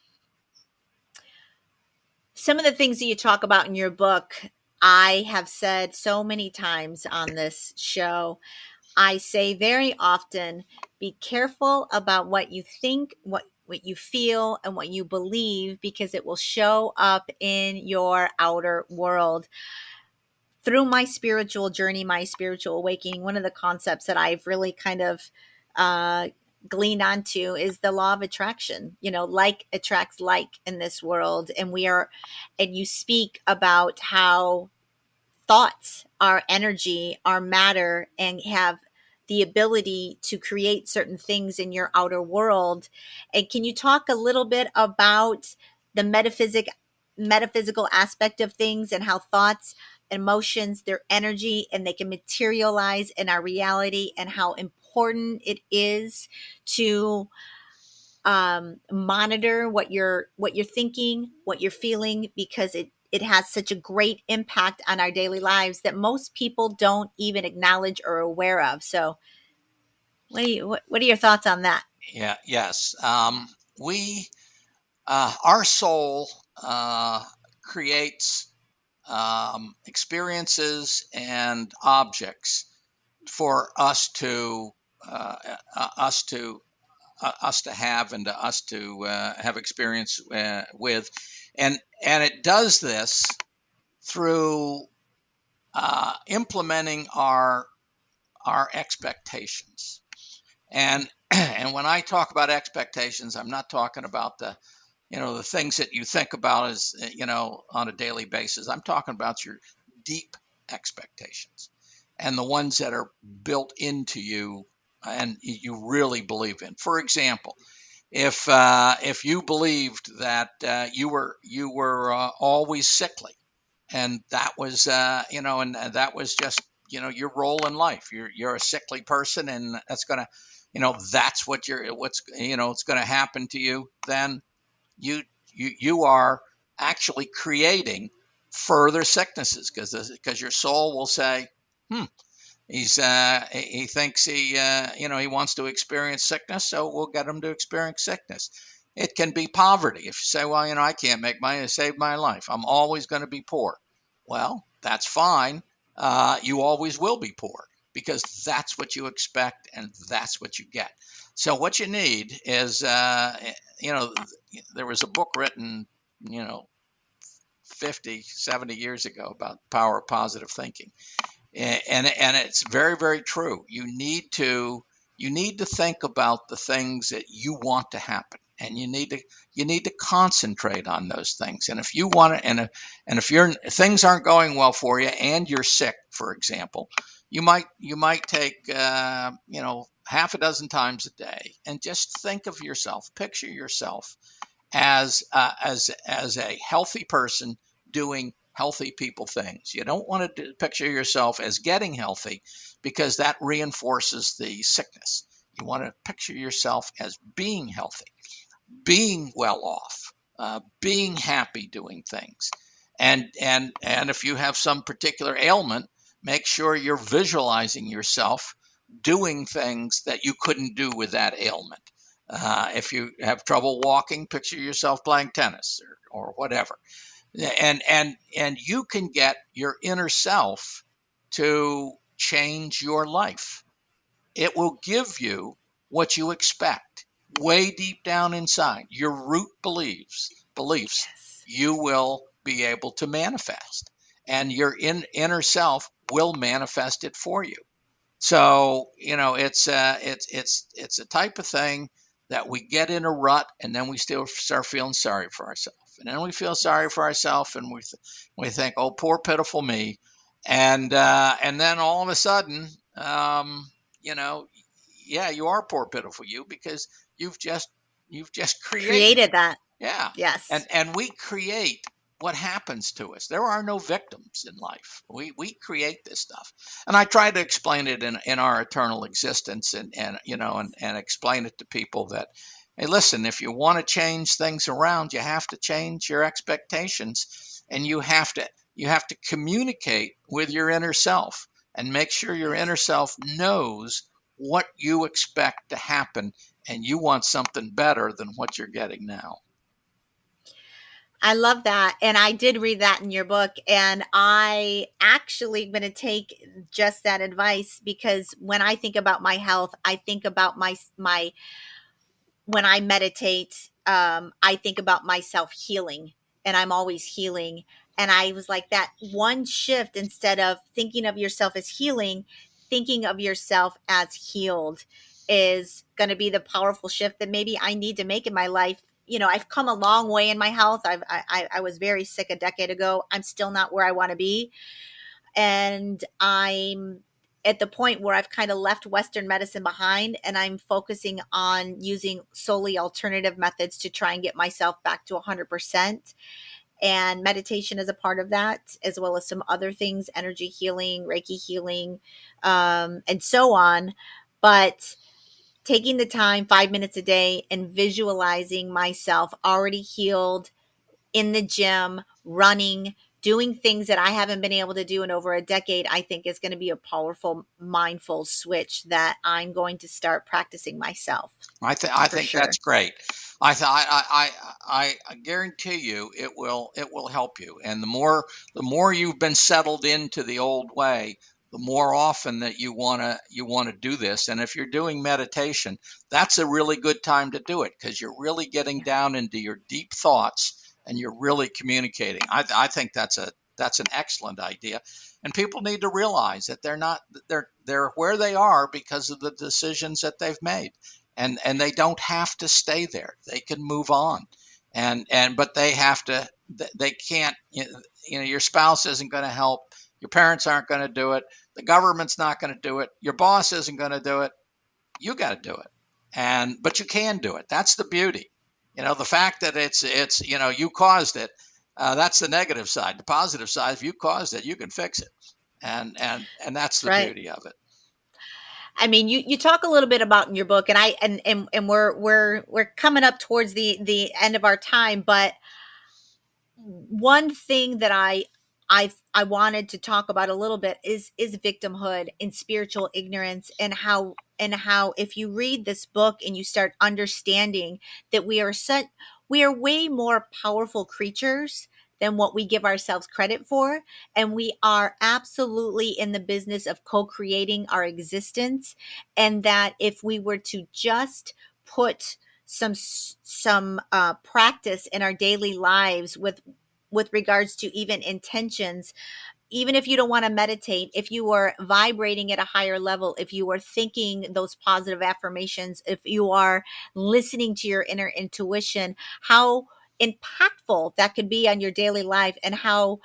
Some of the things that you talk about in your book, I have said so many times on this show. I say very often, be careful about what you think, what you feel, and what you believe, because it will show up in your outer world. Through my spiritual journey, my spiritual awakening, one of the concepts that I've really kind of uh, gleaned onto is the law of attraction. Like attracts like in this world. And you speak about how thoughts are energy, are matter, and have the ability to create certain things in your outer world. And can you talk a little bit about the metaphysical aspect of things, and how thoughts, emotions, their energy, and they can materialize in our reality, and how important it is to monitor what you're thinking, what you're feeling, because it has such a great impact on our daily lives that most people don't even acknowledge or aware of. So what are your thoughts on that? Yeah. Yes. We Our soul creates experiences and objects for uh, us to us to have, and to us to have experience with, and it does this through implementing our expectations. And and when I talk about expectations, I'm not talking about the things that you think about as on a daily basis. I'm talking about your deep expectations, and the ones that are built into you and you really believe in. For example, if you believed that you were always sickly, and that was and that was just your role in life. You're a sickly person, and that's gonna that's what's it's gonna happen to you. Then you you are actually creating further sicknesses, because your soul will say, hmm, he thinks he wants to experience sickness, so we'll get him to experience sickness. It can be poverty. If you say, well, I can't make money to save my life, I'm always going to be poor. Well, that's fine. You always will be poor, because that's what you expect and that's what you get. So what you need is, you know, there was a book written, 50, 70 years ago about the power of positive thinking, and it's very, very true. You need to think about the things that you want to happen, and you need to concentrate on those things. And if you want to, and if your things aren't going well for you and you're sick, for example, you might take half a dozen times a day and just think of yourself, picture yourself as a healthy person doing healthy people things. You don't want to picture yourself as getting healthy, because that reinforces the sickness. You want to picture yourself as being healthy, being well off, being happy doing things. And if you have some particular ailment, make sure you're visualizing yourself doing things that you couldn't do with that ailment. If you have trouble walking, picture yourself playing tennis, or whatever. And you can get your inner self to change your life. It will give you what you expect way deep down inside, your root beliefs. Yes. You will be able to manifest, and your inner self will manifest it for you. So it's a type of thing that we get in a rut, and then we still start feeling sorry for ourselves, and then we feel sorry Yes. for ourselves, and we think, oh, poor pitiful me, and then all of a sudden, you know, yeah, you are poor pitiful you, because you've just created Created that. yeah, and Yes. we create what happens to us. There are no victims in life. We create this stuff, and I try to explain it in our eternal existence, and explain it to people that, hey, listen, if you want to change things around, you have to change your expectations, and you have to communicate with your inner self, and make sure your Yes. inner self knows what you expect to happen, and you want something better than what you're getting now. I love that. And I did read that in your book. And I actually going to take just that advice, because when I think about my health, I think about my when I meditate, I think about myself healing, and I'm always healing. And I was like, that one shift, instead of thinking of yourself as healing, thinking of yourself as healed, is going to be the powerful shift that maybe I need to make in my life. I've come a long way in my health. I was very sick a decade ago. I'm still not where I want to be, and I'm at the point where I've kind of left Western medicine behind, and I'm focusing on using solely alternative methods to try and get myself back to 100%. And meditation is a part of that, as well as some other things, energy healing, Reiki healing, and so on. But taking the time, 5 minutes a day, and visualizing myself already healed, in the gym, running, doing things that I haven't been able to do in over a decade, I think is going to be a powerful mindful switch that I'm going to start practicing myself, I for think sure. that's great. I guarantee you it will help you. And the more you've been settled into the old way, the more often that you want to do this. And if you're doing meditation, that's a really good time to do it, because you're really getting Yeah. down into your deep thoughts, and you're really communicating. I think that's an excellent idea. And people need to realize that they're where they are because of the decisions that they've made, and they don't have to stay there. They can move on, and but they can't. Your spouse isn't going to help. Your parents aren't going to do it. The government's not going to do it. Your boss isn't going to do it. You got to do it. But you can do it. That's the beauty. The fact that it's you caused it. That's the negative side. The positive side, if you caused it, you can fix it, and that's That's the right. beauty of it. I mean, you talk a little bit about in your book, and and we're coming up towards the end of our time, but one thing that I wanted to talk about a little bit is victimhood and spiritual ignorance, and how if you read this book and you start understanding that we are way more powerful creatures than what we give ourselves credit for, and we are absolutely in the business of co-creating our existence, and that if we were to just put some practice in our daily lives with regards to even intentions, even if you don't want to meditate, if you are vibrating at a higher level, if you are thinking those positive affirmations, if you are listening to your inner intuition, how impactful that could be on your daily life, and how,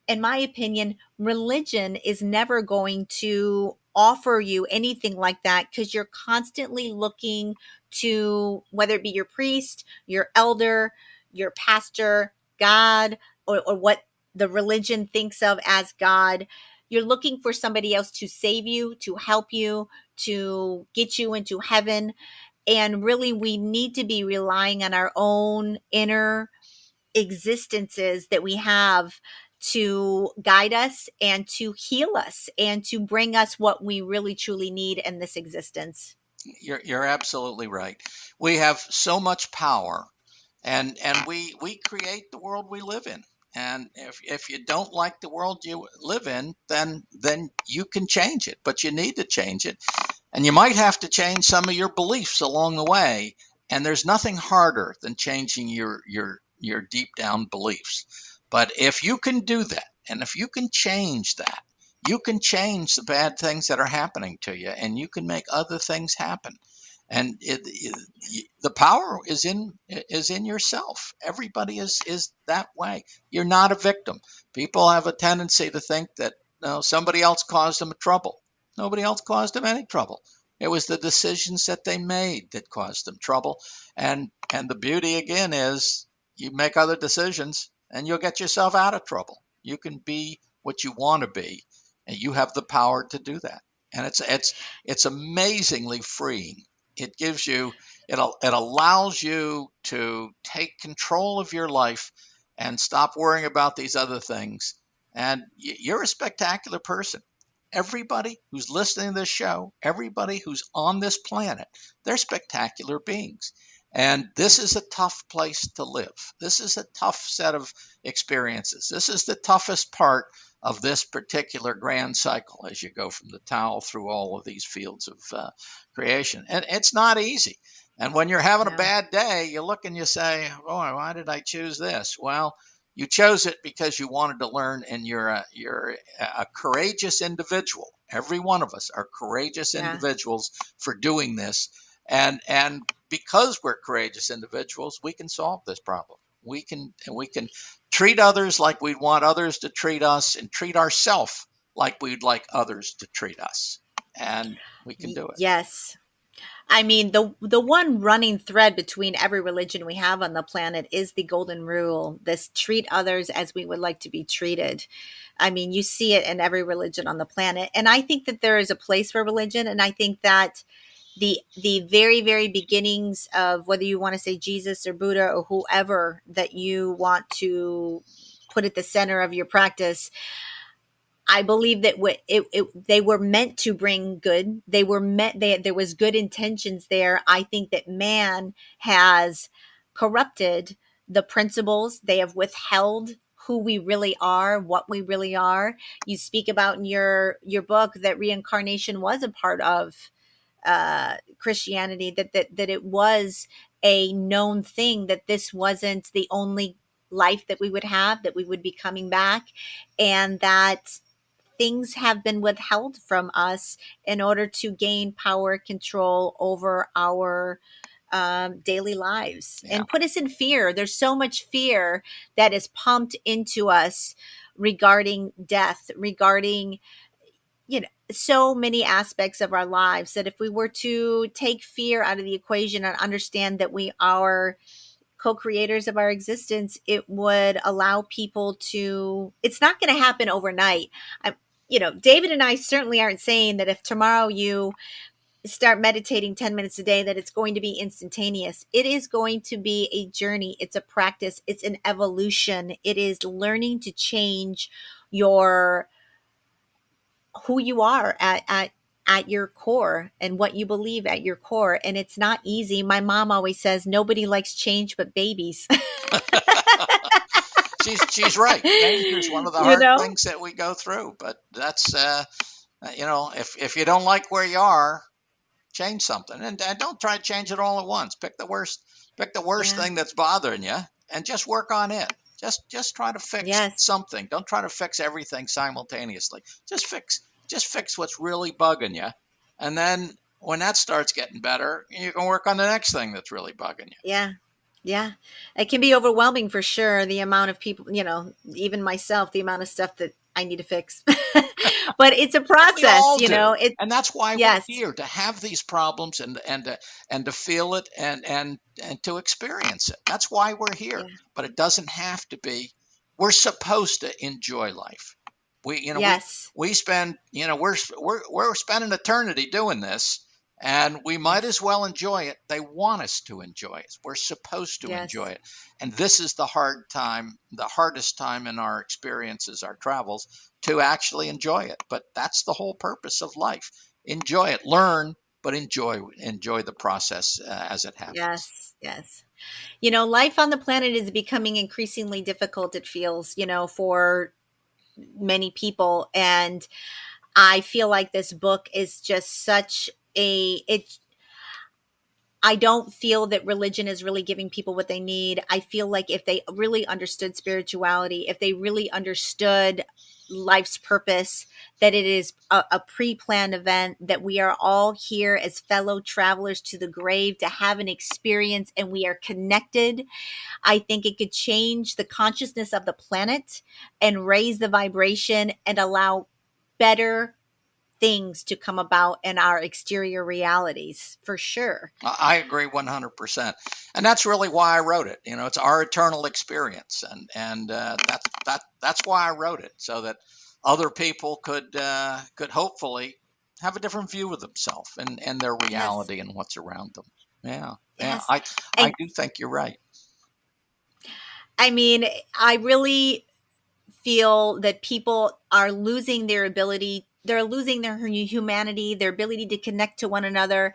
in my opinion, religion is never going to offer you anything like that, because you're constantly looking to, whether it be your priest, your elder, your pastor, God, or what the religion thinks of as God. You're looking for somebody else to save you, to help you, to get you into heaven. And really, we need to be relying on our own inner existences that we have to guide us and to heal us and to bring us what we really truly need in this existence. You're absolutely right. We have so much power, and we create the world we live in. And if you don't like the world you live in, then you can change it, but you need to change it. And you might have to change some of your beliefs along the way. And there's nothing harder than changing your deep down beliefs. But if you can do that, and if you can change that, you can change the bad things that are happening to you, and you can make other things happen. And the power is in yourself. Everybody is that way. You're not a victim. People have a tendency to think that somebody else caused them trouble. Nobody else caused them any trouble. It was the decisions that they made that caused them trouble. And the beauty again is you make other decisions and you'll get yourself out of trouble. You can be what you want to be, and you have the power to do that. And it's amazingly freeing. It gives you it allows you to take control of your life and stop worrying about these other things. And you're a spectacular person. Everybody who's listening to this show, everybody who's on this planet, they're spectacular beings. And this is a tough place to live. This is a tough set of experiences. This is the toughest part of this particular grand cycle as you go from the Tao through all of these fields of creation. And it's not easy. And when you're having a No. bad day, you look and you say, boy, why did I choose this? Well, you chose it because you wanted to learn, and you're a courageous individual. Every one of us are courageous Yeah. individuals for doing this, and because we're courageous individuals, we can solve this problem. We can treat others like we want others to treat us, and treat ourselves like we'd like others to treat us, and we can do it. Yes. I mean, the one running thread between every religion we have on the planet is the golden rule: this treat others as we would like to be treated. I mean, you see it in every religion on the planet. And I think that there is a place for religion, and I think that the very very beginnings of, whether you want to say Jesus or Buddha or whoever that you want to put at the center of your practice, I believe that they were meant to bring good. They were meant, there was good intentions there. I think that man has corrupted the principles. They have withheld who we really are, what we really are. You speak about in your book that reincarnation was a part of Christianity, that it was a known thing, that this wasn't the only life that we would have, that we would be coming back, and that things have been withheld from us in order to gain power, control over our daily lives, Yeah. and put us in fear. There's so much fear that is pumped into us regarding death, regarding so many aspects of our lives that if we were to take fear out of the equation and understand that we are co-creators of our existence, it would allow people to, it's not going to happen overnight. I, David and I certainly aren't saying that if tomorrow you start meditating 10 minutes a day that it's going to be instantaneous. It is going to be a journey. It's a practice. It's an evolution. It is learning to change your who you are at your core and what you believe at your core. And it's not easy. My mom always says nobody likes change but babies. She's right. Change is one of the you hard know? things that we go through, but that's if you don't like where you are, change something, and don't try to change it all at once. Pick the worst Yeah. thing that's bothering you and just work on it. Just try to fix Yes. something. Don't try to fix everything simultaneously. Just fix what's really bugging you, and then when that starts getting better, you can work on the next thing that's really bugging you. Yeah. Yeah. It can be overwhelming for sure. The amount of people, even myself, the amount of stuff that I need to fix. But it's a We all process. do, and that's why we're Yes. here, to have these problems and to feel it and to experience it. That's why we're here. Yeah. But it doesn't have to be. We're supposed to enjoy life. We you know we Yes. we spend we're spending eternity doing this, and we might Yes. as well enjoy it. They want us to enjoy it. We're supposed to enjoy Yes. it. And this is the hardest time in our experiences, our travels, to actually enjoy it. But that's the whole purpose of life. Enjoy it, learn, but enjoy the process as it happens. Yes. Yes. Life on the planet is becoming increasingly difficult, it feels, for many people. And I feel like this book is just such it I don't feel that religion is really giving people what they need. I feel like if they really understood spirituality, if they really understood life's purpose, that it is a pre-planned event, that we are all here as fellow travelers to the grave to have an experience and we are connected. I think it could change the consciousness of the planet and raise the vibration and allow better things to come about in our exterior realities for sure. I agree 100%, and that's really why I wrote it. It's our eternal experience, and that's why I wrote it, so that other people could hopefully have a different view of themselves and their Yes. reality and what's around them. Yeah, yeah, Yes. I And do think you're right. I mean, I really feel that people are losing their ability, they're losing their humanity, their ability to connect to one another.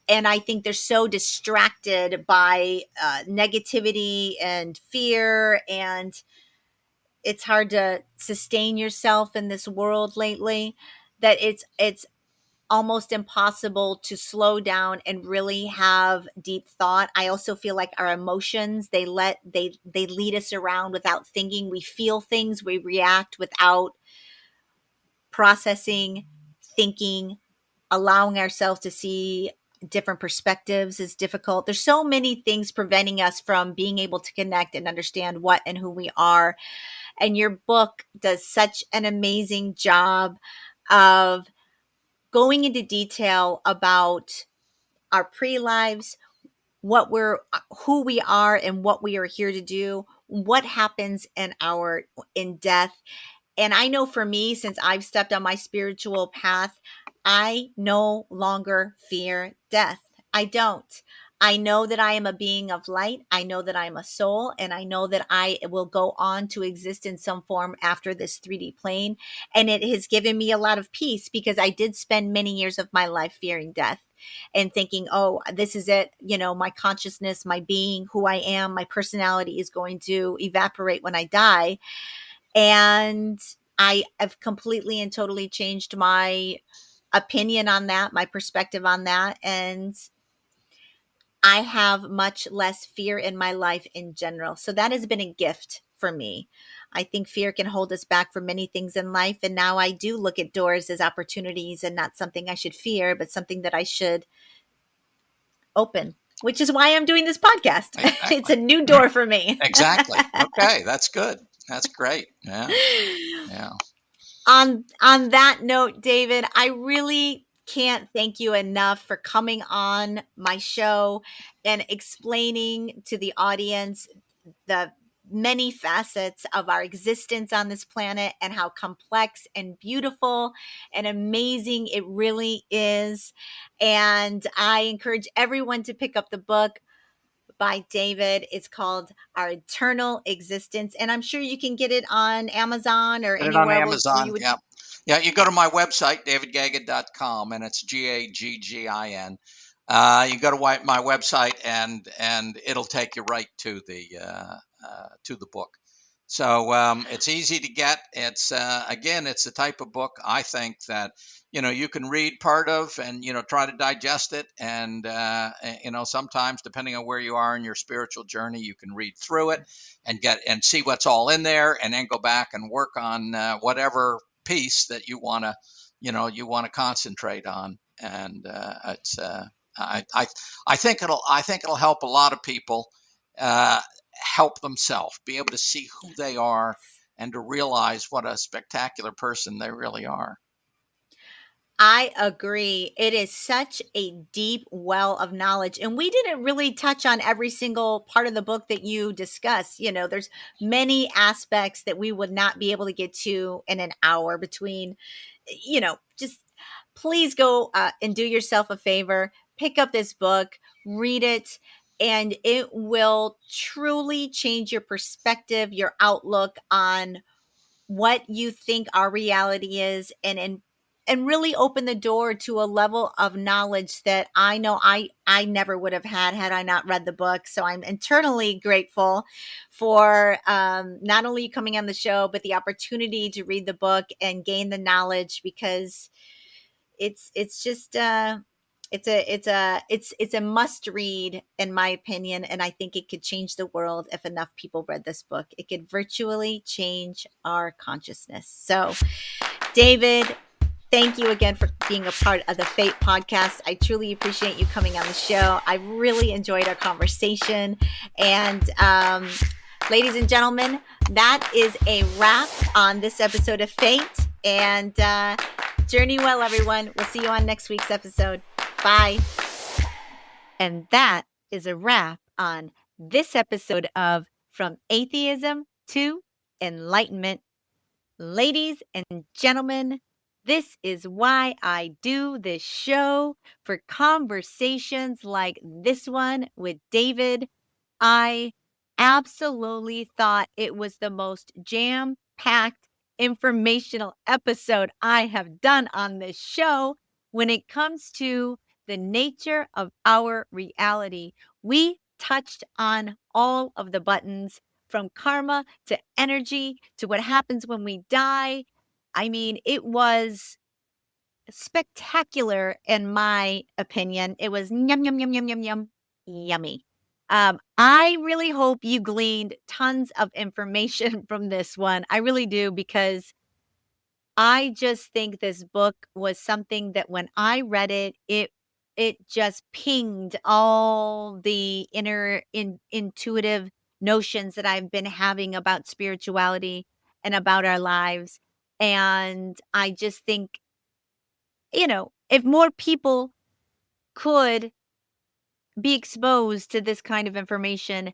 And I think they're so distracted by negativity and fear, and it's hard to sustain yourself in this world lately, that it's almost impossible to slow down and really have deep thought. I also feel like our emotions, they lead us around without thinking. We feel things, we react without processing, thinking, allowing ourselves to see different perspectives is difficult. There's so many things preventing us from being able to connect and understand what and who we are. And your book does such an amazing job of going into detail about our pre-lives, what we're who we are and what we are here to do, what happens in death. And I know for me, since I've stepped on my spiritual path, I no longer fear death. I don't. I know that I am a being of light. I know that I'm a soul, and I know that I will go on to exist in some form after this 3D plane. And it has given me a lot of peace because I did spend many years of my life fearing death and thinking, oh, this is it. My consciousness, my being, who I am, my personality is going to evaporate when I die. And I have completely and totally changed my opinion on that, my perspective on that. And I have much less fear in my life in general. So that has been a gift for me. I think fear can hold us back from many things in life. And now I do look at doors as opportunities and not something I should fear, but something that I should open, which is why I'm doing this podcast. It's a Exactly. new door for me. Exactly. Okay, that's good. That's great. Yeah, yeah. On that note, David, I really can't thank you enough for coming on my show and explaining to the audience the many facets of our existence on this planet and how complex and beautiful and amazing it really is. And I encourage everyone to pick up the book by David. It's called Our Eternal Existence. And I'm sure you can get it on Amazon or Get it on anywhere where you Amazon. would. Yeah. Yeah. You go to my website, davidgaggin.com, and it's Gaggin. You go to my website, and it'll take you right to the book. So it's easy to get. It's again, it's the type of book I think that you can read part of and try to digest it, and sometimes depending on where you are in your spiritual journey, you can read through it and get and see what's all in there, and then go back and work on whatever piece that you want to concentrate on, and it's I think it'll help a lot of people uh, help themselves be able to see who they are and to realize what a spectacular person they really are. I agree. It is such a deep well of knowledge. And we didn't really touch on every single part of the book that you discussed. There's many aspects that we would not be able to get to in an hour between, just please go and do yourself a favor, pick up this book, read it, and it will truly change your perspective, your outlook on what you think our reality is, and really open the door to a level of knowledge that I know I never would have had I not read the book. So I'm internally grateful for not only you coming on the show, but the opportunity to read the book and gain the knowledge, because it's just it's a must read in my opinion, and I think it could change the world if enough people read this book. It could virtually change our consciousness. So, David, thank you again for being a part of the F.A.T.E podcast. I truly appreciate you coming on the show. I really enjoyed our conversation. And ladies and gentlemen, that is a wrap on this episode of F.A.T.E. And journey well, everyone. We'll see you on next week's episode. Bye. And that is a wrap on this episode of From Atheism to Enlightenment. Ladies and gentlemen, this is why I do this show, for conversations like this one with David. I absolutely thought it was the most jam-packed informational episode I have done on this show when it comes to the nature of our reality. We touched on all of the buttons, from karma to energy to what happens when we die. I mean, it was spectacular in my opinion. It was yum, yum, yum, yum, yum, yum, yummy. I really hope you gleaned tons of information from this one. I really do, because I just think this book was something that when I read it, it just pinged all the intuitive notions that I've been having about spirituality and about our lives. And I just think, if more people could be exposed to this kind of information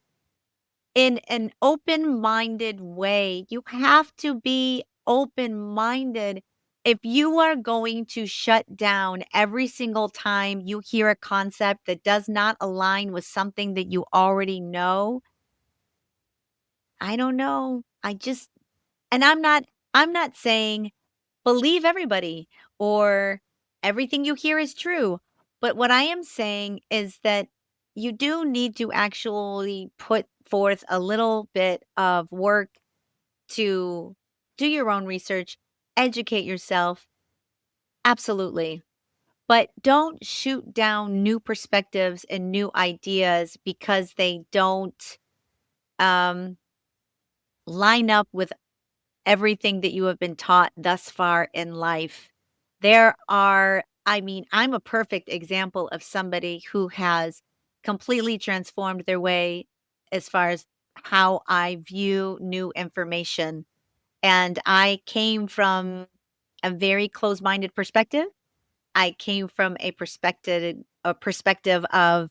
in an open-minded way. You have to be open-minded. If you are going to shut down every single time you hear a concept that does not align with something that you already know, I don't know. And I'm not saying believe everybody or everything you hear is true. But what I am saying is that you do need to actually put forth a little bit of work to do your own research, educate yourself. Absolutely. But don't shoot down new perspectives and new ideas because they don't um, line up with everything that you have been taught thus far in life. I'm a perfect example of somebody who has completely transformed their way as far as how I view new information. And I came from a very closed-minded perspective. I came from a perspective of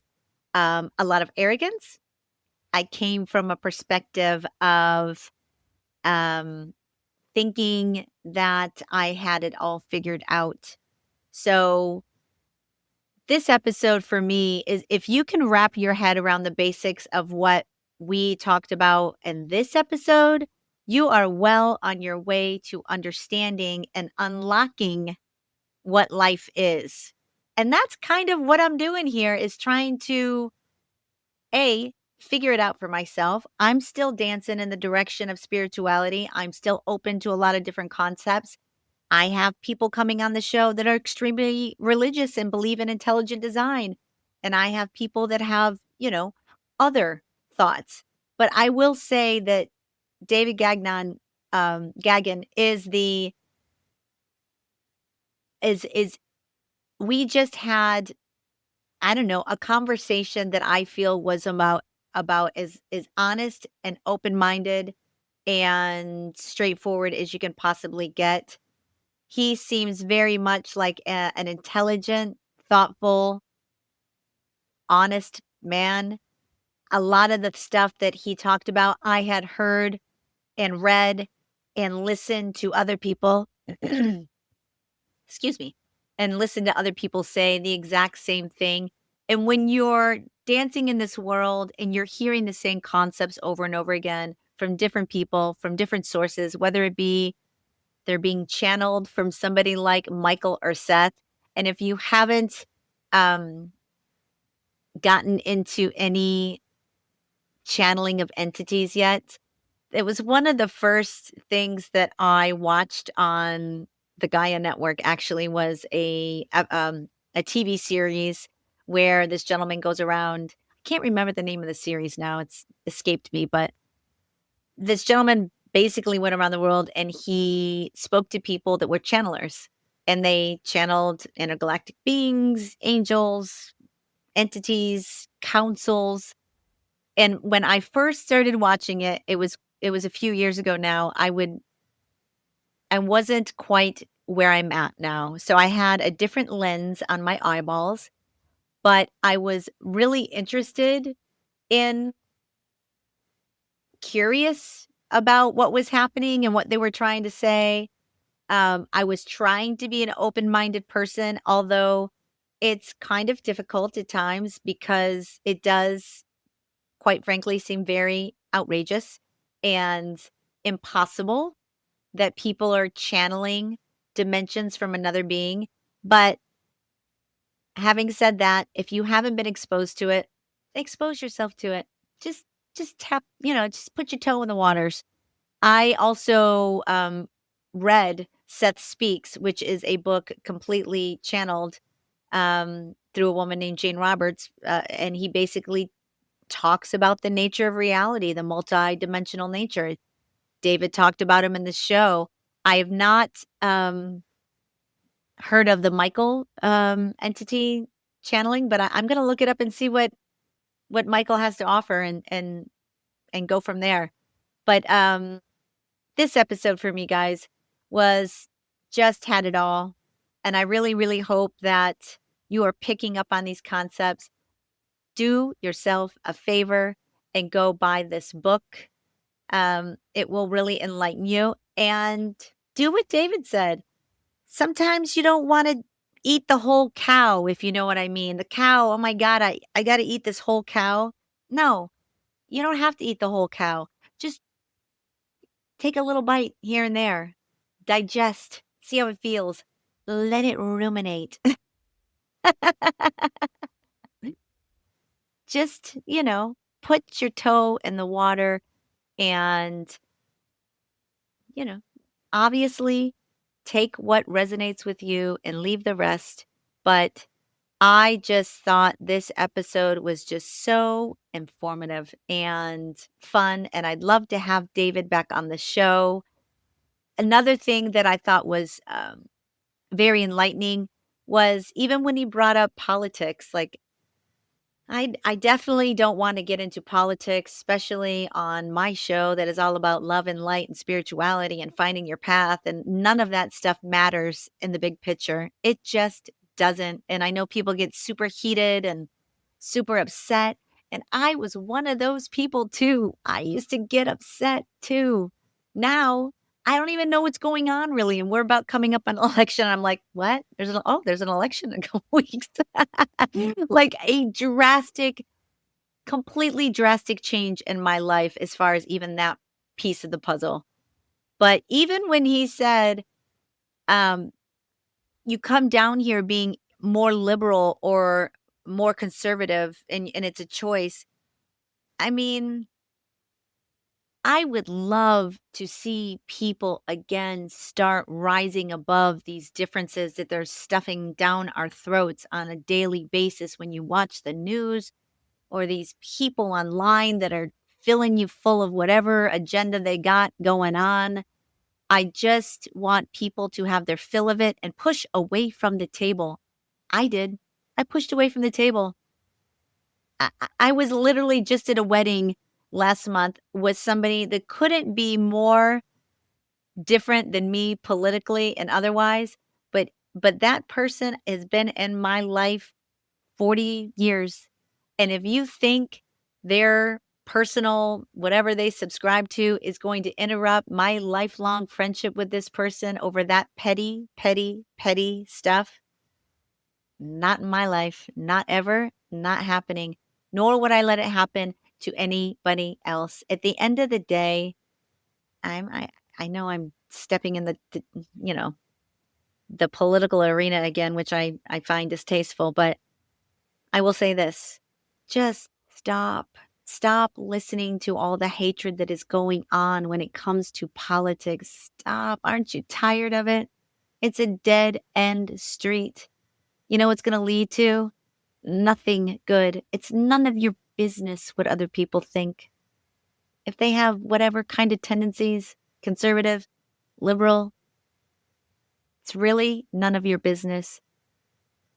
a lot of arrogance. I came from a perspective of um, thinking that I had it all figured out. So this episode for me is, if you can wrap your head around the basics of what we talked about in this episode, you are well on your way to understanding and unlocking what life is. And that's kind of what I'm doing here, is trying to figure it out for myself. I'm still dancing in the direction of spirituality. I'm still open to a lot of different concepts. I have people coming on the show that are extremely religious and believe in intelligent design. And I have people that have, other thoughts. But I will say that David Gaggin is we just had, I don't know, a conversation that I feel was about as honest and open-minded and straightforward as you can possibly get. He seems very much like an intelligent, thoughtful, honest man. A lot of the stuff that he talked about, I had heard and read and listened to other people, excuse me, and listened to other people say the exact same thing. And when you're dancing in this world and you're hearing the same concepts over and over again from different people, from different sources, whether it be they're being channeled from somebody like Michael or Seth. And if you haven't um, gotten into any channeling of entities yet, it was one of the first things that I watched on the Gaia Network. Actually, was a TV series where this gentleman goes around. I can't remember the name of the series now; it's escaped me. But this gentleman basically went around the world and he spoke to people that were channelers, and they channeled intergalactic beings, angels, entities, councils. And when I first started watching it, it was a few years ago now. I wasn't quite where I'm at now. So I had a different lens on my eyeballs, but I was really interested in, curious about what was happening and what they were trying to say. I was trying to be an open-minded person, although it's kind of difficult at times because it does, quite frankly, seem very outrageous and impossible that people are channeling dimensions from another being. But having said that, if you haven't been exposed to it, expose yourself to it. Just just tap, just put your toe in the waters. I also read Seth Speaks, which is a book completely channeled through a woman named Jane Roberts. And he basically talks about the nature of reality, the multi-dimensional nature. David talked about him in the show. I have not heard of the Michael entity channeling, but I'm going to look it up and see what Michael has to offer, and go from there. But this episode for me, guys, was just had it all. And I really, really hope that you are picking up on these concepts. Do yourself a favor and go buy this book. It will really enlighten you. And do what David said. Sometimes you don't want to eat the whole cow, if you know what I mean. The cow, oh my God, I got to eat this whole cow. No, you don't have to eat the whole cow. Just take a little bite here and there. Digest. See how it feels. Let it ruminate. Just, put your toe in the water and, you know, obviously take what resonates with you and leave the rest. But I just thought this episode was just so informative and fun. And I'd love to have David back on the show. Another thing that I thought was very enlightening was even when he brought up politics, like I definitely don't want to get into politics, especially on my show that is all about love and light and spirituality and finding your path. And none of that stuff matters in the big picture. It just doesn't. And I know people get super heated and super upset. And I was one of those people too. I used to get upset too. Now I don't even know what's going on really. And we're about coming up on election. I'm like, what? There's an election in a couple weeks. Like a completely drastic change in my life as far as even that piece of the puzzle. But even when he said, um, you come down here being more liberal or more conservative and it's a choice. I mean, I would love to see people again start rising above these differences that they're stuffing down our throats on a daily basis when you watch the news or these people online that are filling you full of whatever agenda they got going on. I just want people to have their fill of it and push away from the table. I did. I pushed away from the table. I was literally just at a wedding last month with somebody that couldn't be more different than me politically and otherwise, but that person has been in my life 40 years. And if you think their personal, whatever they subscribe to, is going to interrupt my lifelong friendship with this person over that petty, petty, petty stuff, not in my life, not ever, not happening, nor would I let it happen to anybody else. At the end of the day, I know I'm stepping in the you know, the political arena again, which I find distasteful, but I will say this, just stop. Stop listening to all the hatred that is going on when it comes to politics. Stop. Aren't you tired of it? It's a dead end street. You know what's going to lead to? Nothing good. It's none of your business what other people think. If they have whatever kind of tendencies, conservative, liberal, it's really none of your business.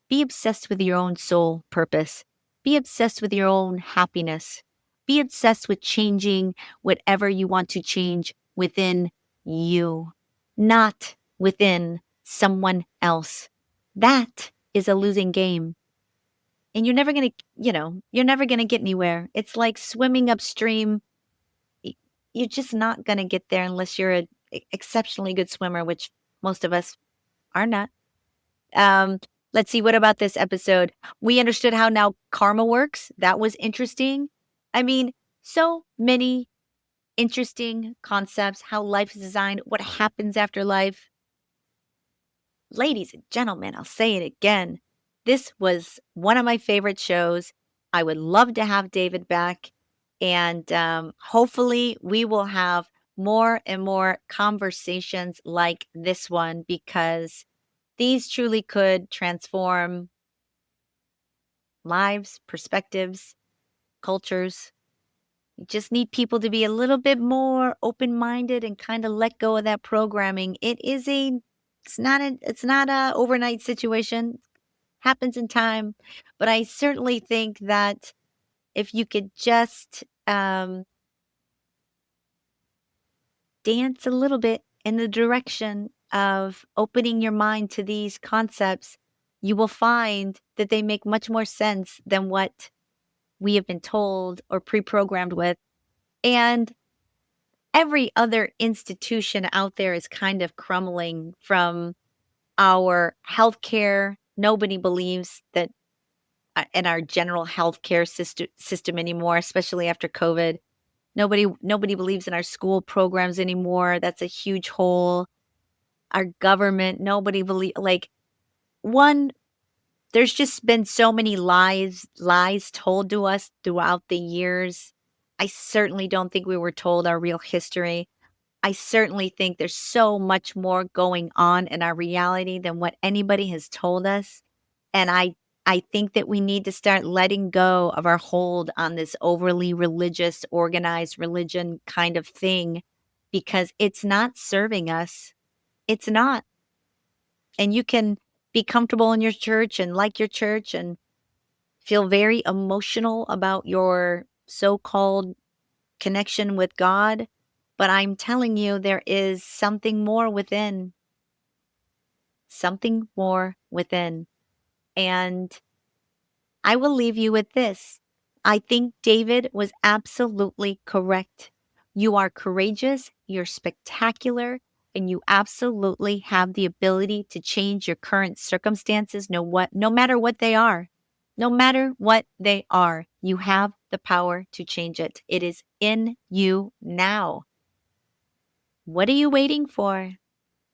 Be obsessed with your own soul purpose. Be obsessed with your own happiness. Be obsessed with changing whatever you want to change within you, not within someone else. That is a losing game. And you're never going to, you're never going to get anywhere. It's like swimming upstream. You're just not going to get there unless you're an exceptionally good swimmer, which most of us are not. Um, let's see. What about this episode? We understood how now karma works. That was interesting. I mean, so many interesting concepts, how life is designed, what happens after life. Ladies and gentlemen, I'll say it again. This was one of my favorite shows. I would love to have David back. And hopefully, we will have more and more conversations like this one because these truly could transform lives, perspectives, cultures. You just need people to be a little bit more open-minded and kind of let go of that programming. It's not a overnight situation. Happens in time, but I certainly think that if you could just dance a little bit in the direction of opening your mind to these concepts, you will find that they make much more sense than what we have been told or pre-programmed with. And every other institution out there is kind of crumbling from our healthcare. Nobody believes that in our general healthcare system anymore, especially after COVID. Nobody believes in our school programs anymore. That's a huge hole. Our government, nobody believe like one there's just been so many lies told to us throughout the years. I certainly don't think we were told our real history. I certainly think there's so much more going on in our reality than what anybody has told us. And I think that we need to start letting go of our hold on this overly religious, organized religion kind of thing because it's not serving us. It's not. And you can be comfortable in your church and like your church and feel very emotional about your so-called connection with God, but I'm telling you, there is something more within. Something more within. And I will leave you with this. I think David was absolutely correct. You are courageous, you're spectacular, and you absolutely have the ability to change your current circumstances, no matter what they are. No matter what they are, you have the power to change it. It is in you now. What are you waiting for?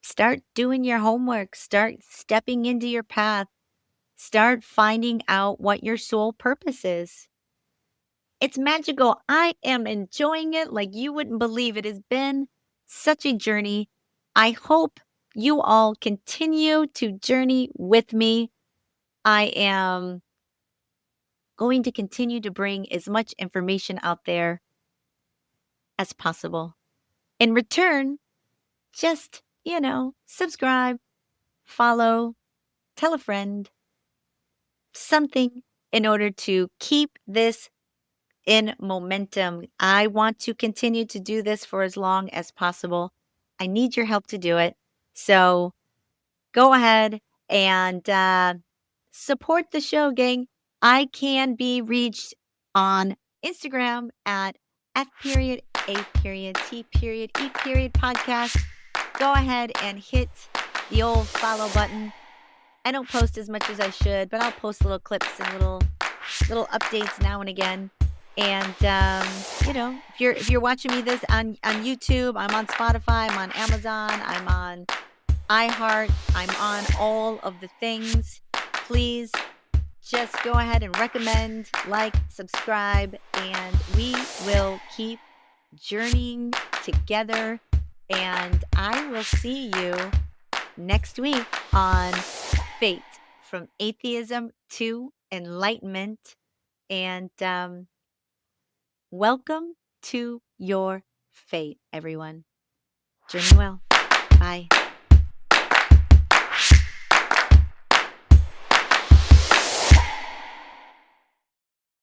Start doing your homework. Start stepping into your path. Start finding out what your soul purpose is. It's magical. I am enjoying it like you wouldn't believe. It has been such a journey. I hope you all continue to journey with me. I am going to continue to bring as much information out there as possible. In return, just, subscribe, follow, tell a friend, something in order to keep this in momentum. I want to continue to do this for as long as possible. I need your help to do it. So go ahead and support the show, gang. I can be reached on Instagram at F.A.T.E. podcast. Go ahead and hit the old follow button. I don't post as much as I should, but I'll post little clips and little updates now and again. And if you're watching me this on YouTube, I'm on Spotify, I'm on Amazon, I'm on iHeart, I'm on all of the things. Please just go ahead and recommend, like, subscribe, and we will keep journeying together. And I will see you next week on Fate, from Atheism to Enlightenment. And welcome to your fate, everyone. Journey well. Bye.